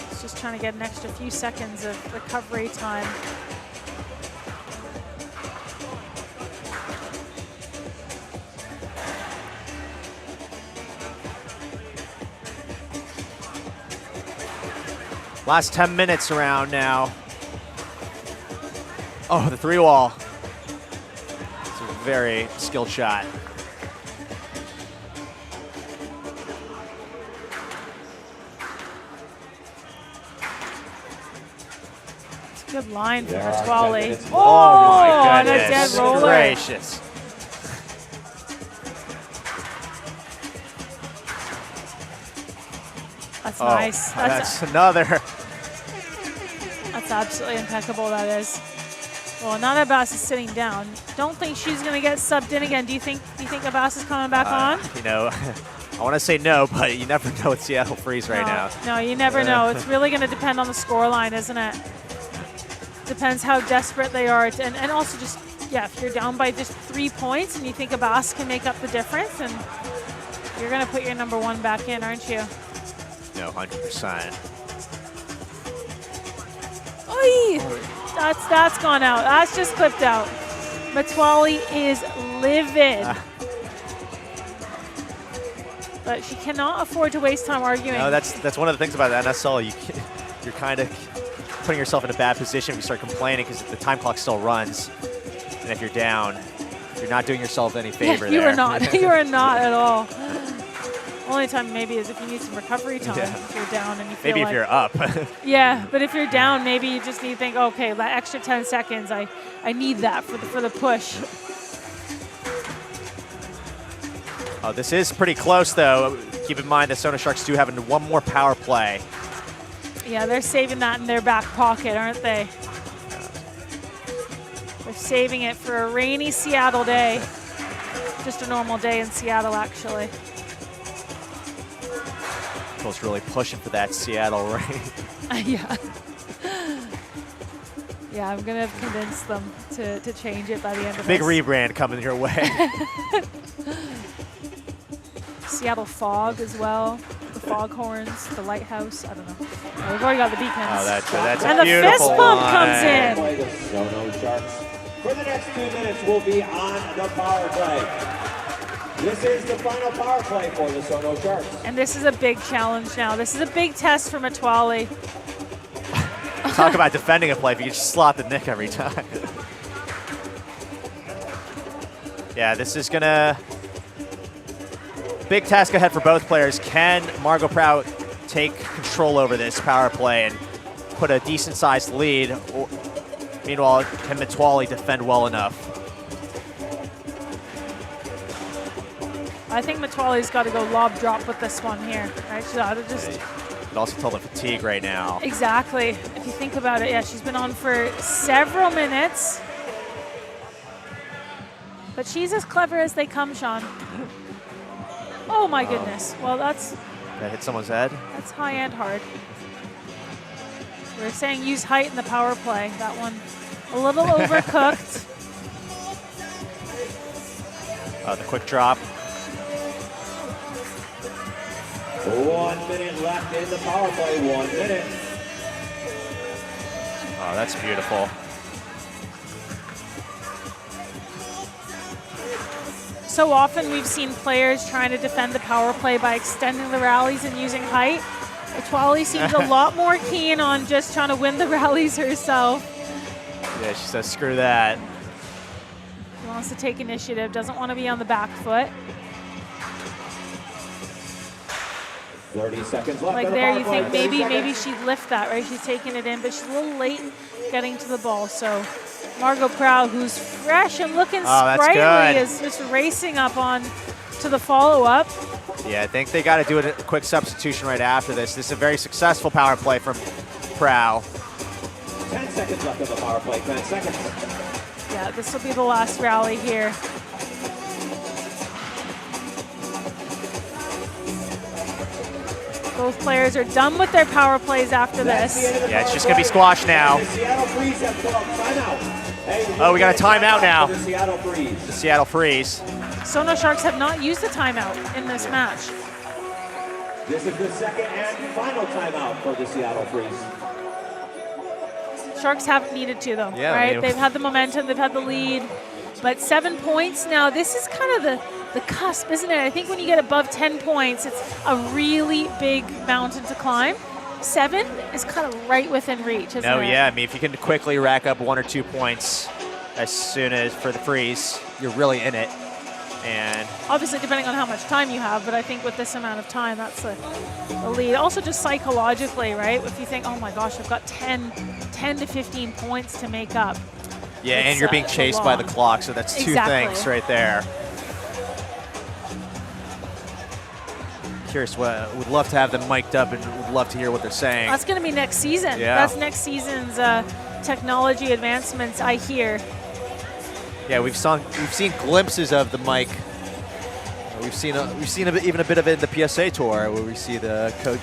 It's just trying to get an extra few seconds of recovery time. Last 10 minutes around now. Oh, the 3-wall. It's a very skilled shot. It's a good line from Matwali. Oh my and a goodness. dead roller. Gracious. That's nice. That's another. That's absolutely impeccable, that is. Well, Nada Abbas is sitting down. Don't think she's going to get subbed in again. Do you think Abbas is coming back on? You know, I want to say no, but you never know with Seattle Freeze right now. No, you never know. It's really going to depend on the scoreline, isn't it? Depends how desperate they are. And also just, yeah, if you're down by just 3 points and you think Abbas can make up the difference, and you're going to put your number 1 back in, aren't you? No, 100%. Oy! That's gone out. That's just clipped out. Matwali is livid. But she cannot afford to waste time arguing. No, that's one of the things about the NSL. You're kind of putting yourself in a bad position if you start complaining because the time clock still runs. And if you're down, you're not doing yourself any favor you there. are not. You are not at all. Only time maybe is if you need some recovery time. Yeah. If you're down and you feel maybe like, if you're up. Yeah, but if you're down, maybe you just need to think, okay, that extra 10 seconds, I need that for the push. Oh, this is pretty close, though. Keep in mind that SONO Sharks do have one more power play. Yeah, they're saving that in their back pocket, aren't they? They're saving it for a rainy Seattle day. Just a normal day in Seattle, actually. Nicole's really pushing for that Seattle rain. Yeah. Yeah, I'm going to convince them to change it by the end of Big this. rebrand coming your way. Seattle fog as well. The foghorns, the lighthouse. I don't know. Oh, we've already got the beacons. Oh, that's and a the beautiful fist bump one. comes in. Play the SONO Sharks. For the next 2 minutes, we'll be on the power play. This is the final power play for the SONO Sharks. And this is a big challenge now. This is a big test for Matwali. Talk about defending a play if you can just slot the nick every time. Yeah, this is gonna big task ahead for both players. Can Margot Prow take control over this power play and put a decent-sized lead? Or, meanwhile, can Matwali defend well enough? I think Matwali's got to go lob drop with this one here. Right? She's got to just. You can also tell the fatigue right now. Exactly. If you think about it, yeah, she's been on for several minutes. But she's as clever as they come, Sean. Oh my goodness. Well, that's That hit someone's head. That's high and hard. We were saying use height in the power play. That one a little overcooked. The quick drop. 1 minute left in the power play. 1 minute. Oh, that's beautiful. So often we've seen players trying to defend the power play by extending the rallies and using height. Matwali seems a lot more keen on just trying to win the rallies herself. Yeah, she says, screw that. She wants to take initiative, doesn't want to be on the back foot. 30 seconds left. Like there, you think maybe she'd lift that, right? She's taking it in, but she's a little late getting to the ball. So Margot Prow, who's fresh and looking that's sprightly, good. is just racing up on to the follow-up. Yeah, I think they got to do a quick substitution right after this. This is a very successful power play from Prow. 10 seconds left of the power play, 10 seconds. Yeah, this will be the last rally here. Both players are done with their power plays after this. Yeah, it's just going to be squash now. The Seattle Freeze have called timeout. Oh, we got a timeout now. The Seattle Freeze. The Seattle Freeze. SONO Sharks have not used a timeout in this match. This is the second and final timeout for the Seattle Freeze. Sharks haven't needed to, though, Yeah, right? They've had the momentum, they've had the lead. But 7 points now, this is kind of the cusp, isn't it? I think when you get above 10 points, it's a really big mountain to climb. 7 is kind of right within reach, isn't it? No, yeah, I mean, if you can quickly rack up 1 or 2 points as soon as for the freeze, you're really in it. And obviously, depending on how much time you have, but I think with this amount of time, that's a lead. Also, just psychologically, right? If you think, oh my gosh, I've got 10 to 15 points to make up. yeah, and you're being chased by the clock, so that's two things right there. Curious, would love to have them mic'd up and would love to hear what they're saying. That's going to be next season. Yeah. That's next season's technology advancements, I hear. Yeah, we've seen glimpses of the mic. We've seen even a bit of it in the PSA tour where we see the coach.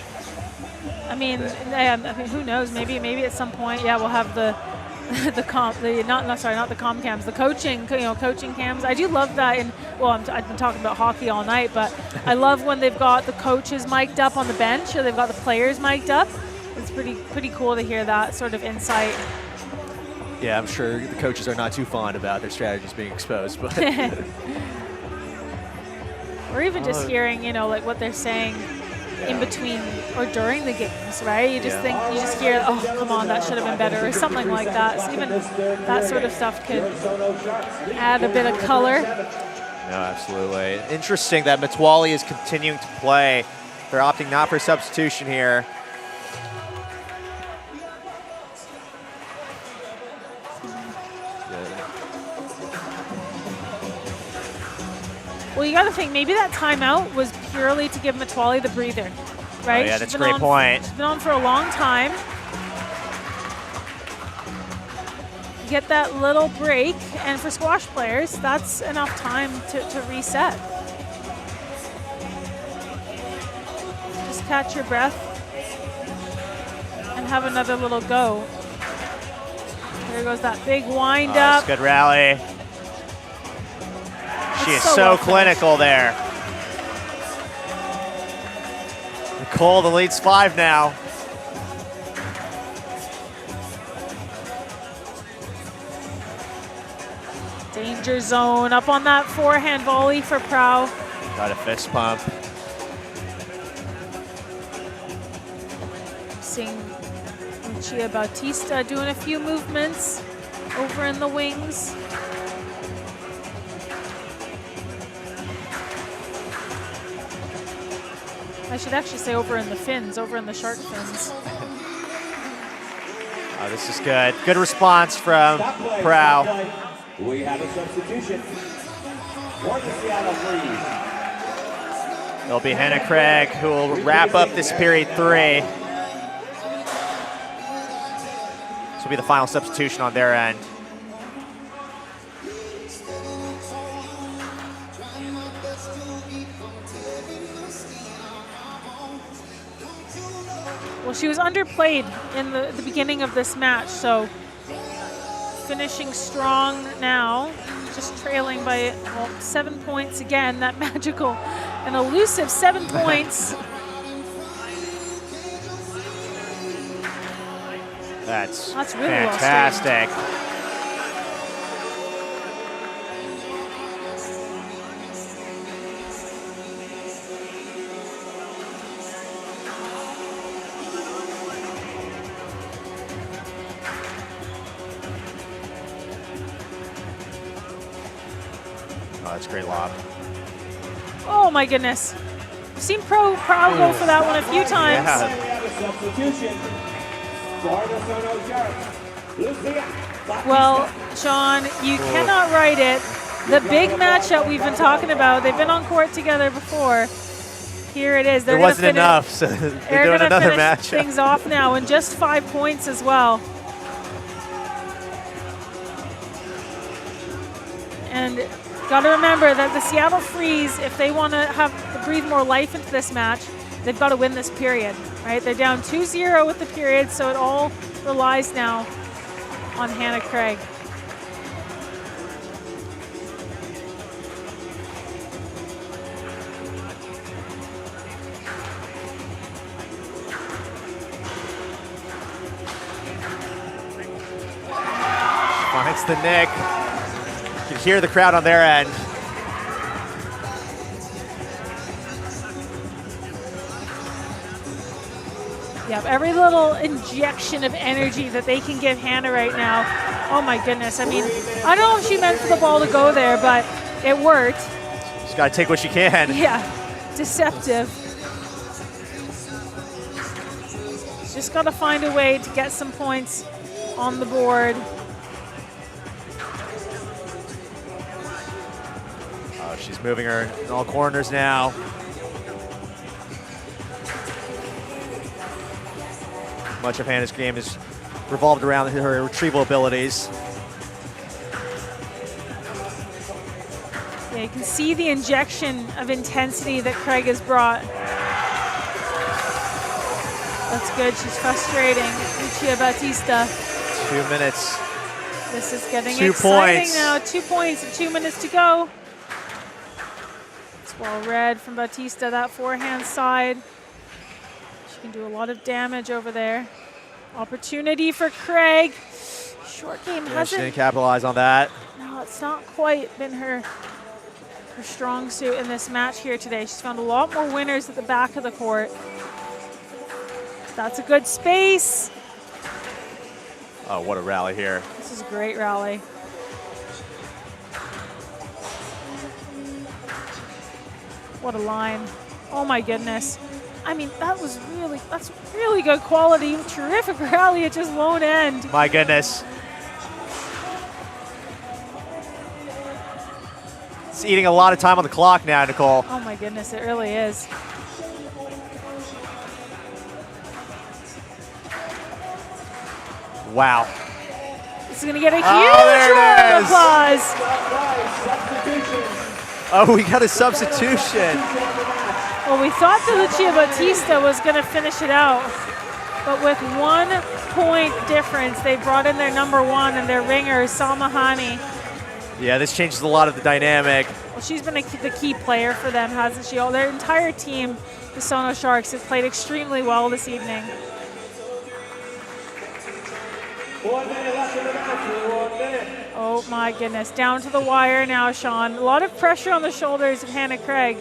I mean, who knows? Maybe at some point, yeah, we'll have not the comm cams, the coaching cams. I do love that. I've been talking about hockey all night, but I love when they've got the coaches mic'd up on the bench or they've got the players mic'd up. It's pretty cool to hear that sort of insight. Yeah, I'm sure the coaches are not too fond about their strategies being exposed, but or even just hearing, like what they're saying in between or during the games, right? You just hear, oh, come on, that should have been better, or something like that. So even that sort of stuff could add a bit of color. No, absolutely. Interesting that Metwali is continuing to play. They're opting not for substitution here. Well, you got to think maybe that timeout was purely to give Metwali the breather, right? Oh, yeah, that's a great point. She's been on for a long time. Get that little break, and for squash players, that's enough time to reset. Just catch your breath and have another little go. There goes that big wind up. That's a good rally. She is so clinical there. Nicole, the lead's 5 now. Danger zone up on that forehand volley for Prow. Got a fist pump. Seeing Lucia Bautista doing a few movements over in the wings. I should actually say over in the fins, over in the shark fins. Oh, this is good. Good response from Prow. We have a substitution for the Seattle Freeze. It'll be Hannah Craig who will wrap up this period 3. This will be the final substitution on their end. Well, she was underplayed in the beginning of this match, so finishing strong now, just trailing by 7 points again. That magical and elusive 7 points. That's really fantastic. Oh, that's a great lob. Oh my goodness. I've seen Prow go for that one a few times. Yeah. We have a substitution for the SONO Sharks. Well, Sean, you cannot write it. The big matchup we've been talking about, they've been on court together before. Here it is. There wasn't enough, so they're doing another match. Things off now, and just 5 points as well. And got to remember that the Seattle Freeze, if they want to breathe more life into this match, they've got to win this period, right? They're down 2-0 with the period, so it all relies now on Hannah Craig. Finds the nick. You can hear the crowd on their end. Yep, every little injection of energy that they can give Hannah right now. Oh my goodness. I mean, I don't know if she meant for the ball to go there, but it worked. She's got to take what she can. Yeah, deceptive. She's just got to find a way to get some points on the board. Oh, she's moving her in all corners now. Much of Hannah's game is revolved around her retrieval abilities. Yeah, you can see the injection of intensity that Craig has brought. That's good. She's frustrating Lucia Batista. 2 minutes. This is getting 2 exciting points. now. 2 points and 2 minutes to go. It's well read from Batista, that forehand side. She can do a lot of damage over there. Opportunity for Craig. Short game Yeah, she hasn't. didn't capitalize on that. No, it's not quite been her strong suit in this match here today. She's found a lot more winners at the back of the court. That's a good space. Oh, what a rally here. This is a great rally. What a line. Oh my goodness. I mean, that's really good quality. Terrific rally. It just won't end. My goodness. It's eating a lot of time on the clock now, Nicole. Oh my goodness, it really is. Wow. This is going to get a huge there round of it is. applause. Oh, we got a substitution. Well, we thought that Lucia Batista was going to finish it out, but with 1 point difference, they brought in their number 1 and their ringer, Salma Hany. Yeah, this changes a lot of the dynamic. Well, she's been the key player for them, hasn't she? Their entire team, the SONO Sharks, has played extremely well this evening. 1 minute left in the match. 1 minute. Oh my goodness, down to the wire now, Sean. A lot of pressure on the shoulders of Hannah Craig.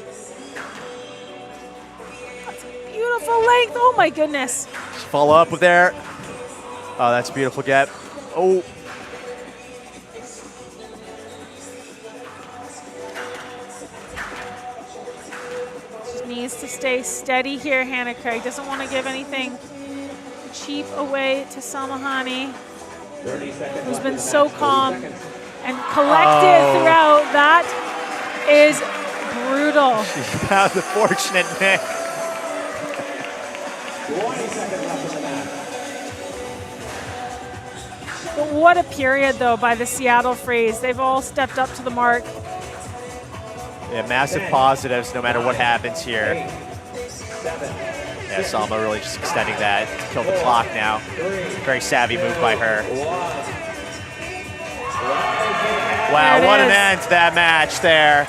That's a beautiful length, oh my goodness. Follow up with there. Oh, that's a beautiful get. Oh. She needs to stay steady here, Hannah Craig. Doesn't want to give anything cheap away to Salma Hany, who's been so calm and collected throughout. That is brutal. She found the fortunate nick. 20 seconds left in the match. But what a period, though, by the Seattle Freeze. They've all stepped up to the mark. Yeah, massive positives no matter what happens here. 8, 7, Yeah, Salma really just extending that to kill the clock now. Very savvy move by her. Wow, There it what an is. end to that match there.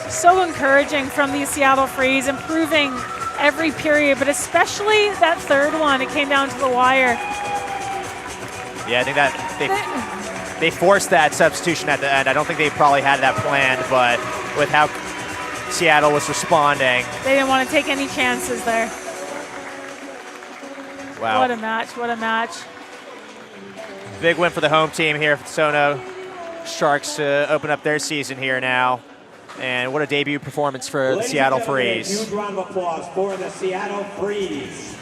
So encouraging from the Seattle Freeze, improving every period, but especially that third one. It came down to the wire. Yeah, I think that they forced that substitution at the end. I don't think they probably had that planned, but with how Seattle was responding. They didn't want to take any chances there. Wow. What a match, what a match. Big win for the home team here for the SONO Sharks to open up their season here now. And what a debut performance for the Seattle Freeze. Huge round of applause for the Seattle Freeze.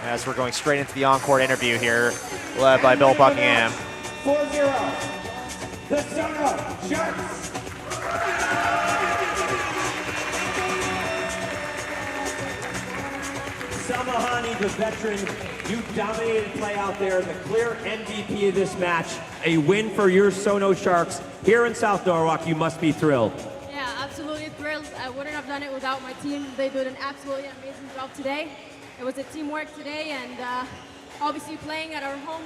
as we're going straight into the encore interview here, led by Bill Buckingham. 4-0, the SONO Sharks. Salma Hany, the veteran, you dominated play out there, the clear MVP of this match, a win for your SONO Sharks. Here in South Norwalk, you must be thrilled. Yeah, absolutely thrilled. I wouldn't have done it without my team. They did an absolutely amazing job today. It was a teamwork today, and obviously playing at our home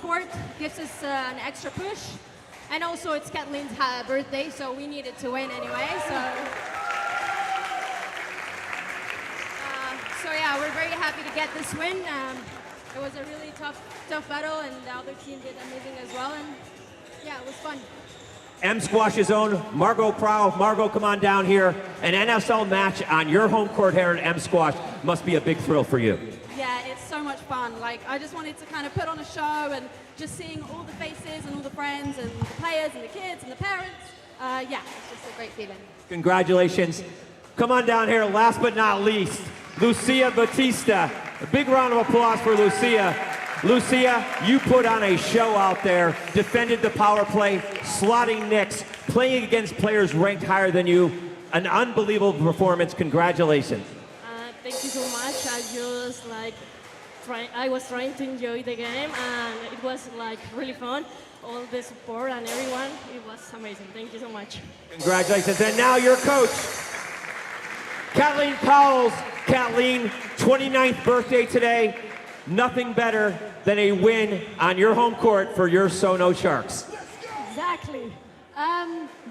court gives us an extra push. And also it's Kathleen's birthday, so we needed to win anyway. So yeah, we're very happy to get this win. It was a really tough battle, and the other team did amazing as well. And yeah, it was fun. M Squash's own Margot Prow. Margot, come on down here. An NSL match on your home court here at M Squash must be a big thrill for you. Yeah, it's so much fun. Like, I just wanted to kind of put on a show, and just seeing all the faces and all the friends and the players and the kids and the parents. Yeah, it's just a great feeling. Congratulations. Come on down here, last but not least, Lucia Batista. A big round of applause for Lucia. Lucia, you put on a show out there, defended the power play, slotting Knicks, playing against players ranked higher than you. An unbelievable performance. Congratulations. Thank you so much. I was trying to enjoy the game, and it was like really fun. All the support and everyone, it was amazing. Thank you so much. Congratulations. And now your coach, Kathleen Powell's. Kathleen, 29th birthday today. Nothing better than a win on your home court for your SONO Sharks. Exactly.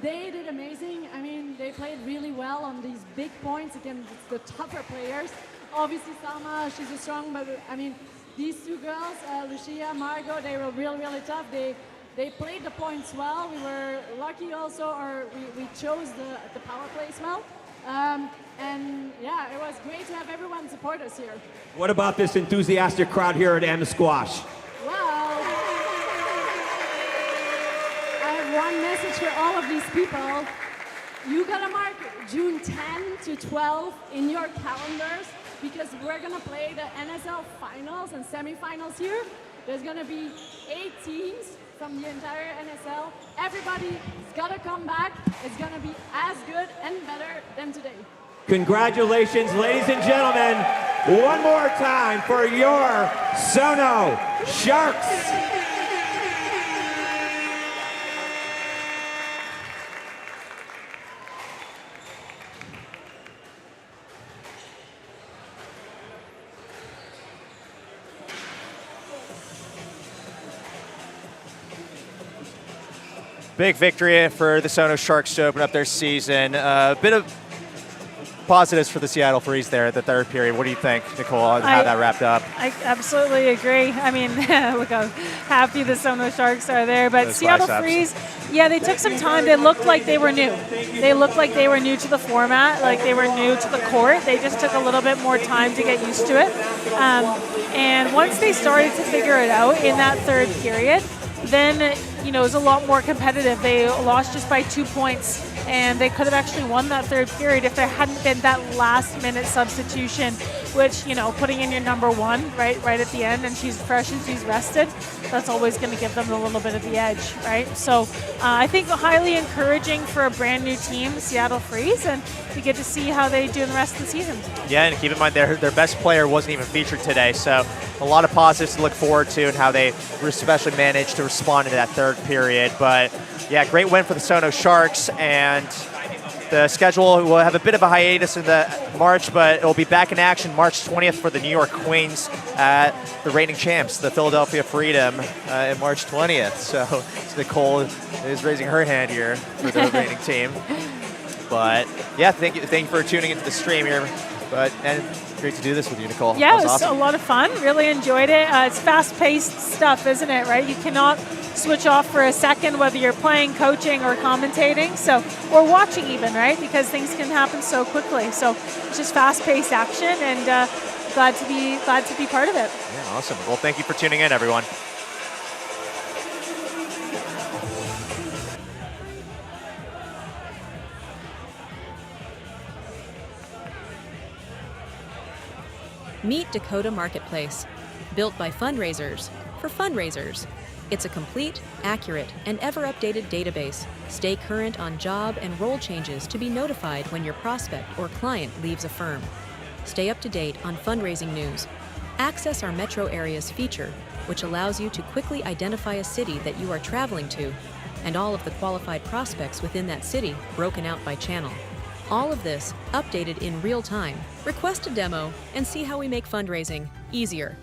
They did amazing. I mean, they played really well on these big points against the tougher players. Obviously, Salma, she's a strong, but I mean, these two girls, Lucia, Margot, they were really tough. They played the points well. We were lucky also, or we chose the power plays well. And yeah, it was great to have everyone support us here. What about this enthusiastic crowd here at M Squash? Well, I have one message for all of these people. You gotta mark June 10 to 12 in your calendars, because we're gonna play the NSL finals and semifinals here. There's gonna be 8 teams from the entire NSL. Everybody's gotta come back. It's gonna be as good and better than today. Congratulations, ladies and gentlemen, one more time for your SONO Sharks. Big victory for the SONO Sharks to open up their season. A bit of positives for the Seattle Freeze there at the third period. What do you think, Nicole, on how that wrapped up? I absolutely agree. I mean, look how happy the SONO Sharks are there. But Those Seattle biceps. Freeze, yeah, they took some time. They looked like they were new. They looked like they were new to the format, like they were new to the court. They just took a little bit more time to get used to it. And once they started to figure it out in that third period, then, you know, it was a lot more competitive. They lost just by 2 points, and they could have actually won that third period if there hadn't been that last-minute substitution, which, you know, putting in your number one right at the end, and she's fresh and she's rested, that's always going to give them a little bit of the edge, right? So I think highly encouraging for a brand new team, Seattle Freeze, and we get to see how they do in the rest of the season. Yeah, and keep in mind their best player wasn't even featured today, so a lot of positives to look forward to and how they especially managed to respond to that third period. But yeah, great win for the SONO Sharks, and the schedule will have a bit of a hiatus in the March, but it will be back in action March 20th for the New York Queens at the reigning champs, the Philadelphia Freedom, in March 20th. So Nicole is raising her hand here for the reigning team. But yeah, thank you for tuning into the stream here. And great to do this with you, Nicole. Yeah, it was awesome. a lot of fun. Really enjoyed it. It's fast-paced stuff, isn't it, right? You cannot switch off for a second, whether you're playing, coaching, or commentating, or watching even, right? Because things can happen so quickly. So it's just fast-paced action, and glad to be part of it. Yeah, awesome. Well, thank you for tuning in, everyone. Meet Dakota Marketplace, built by fundraisers for fundraisers. It's a complete, accurate, and ever-updated database. Stay current on job and role changes to be notified when your prospect or client leaves a firm. Stay up to date on fundraising news. Access our metro areas feature, which allows you to quickly identify a city that you are traveling to, and all of the qualified prospects within that city broken out by channel. All of this updated in real time. Request a demo and see how we make fundraising easier.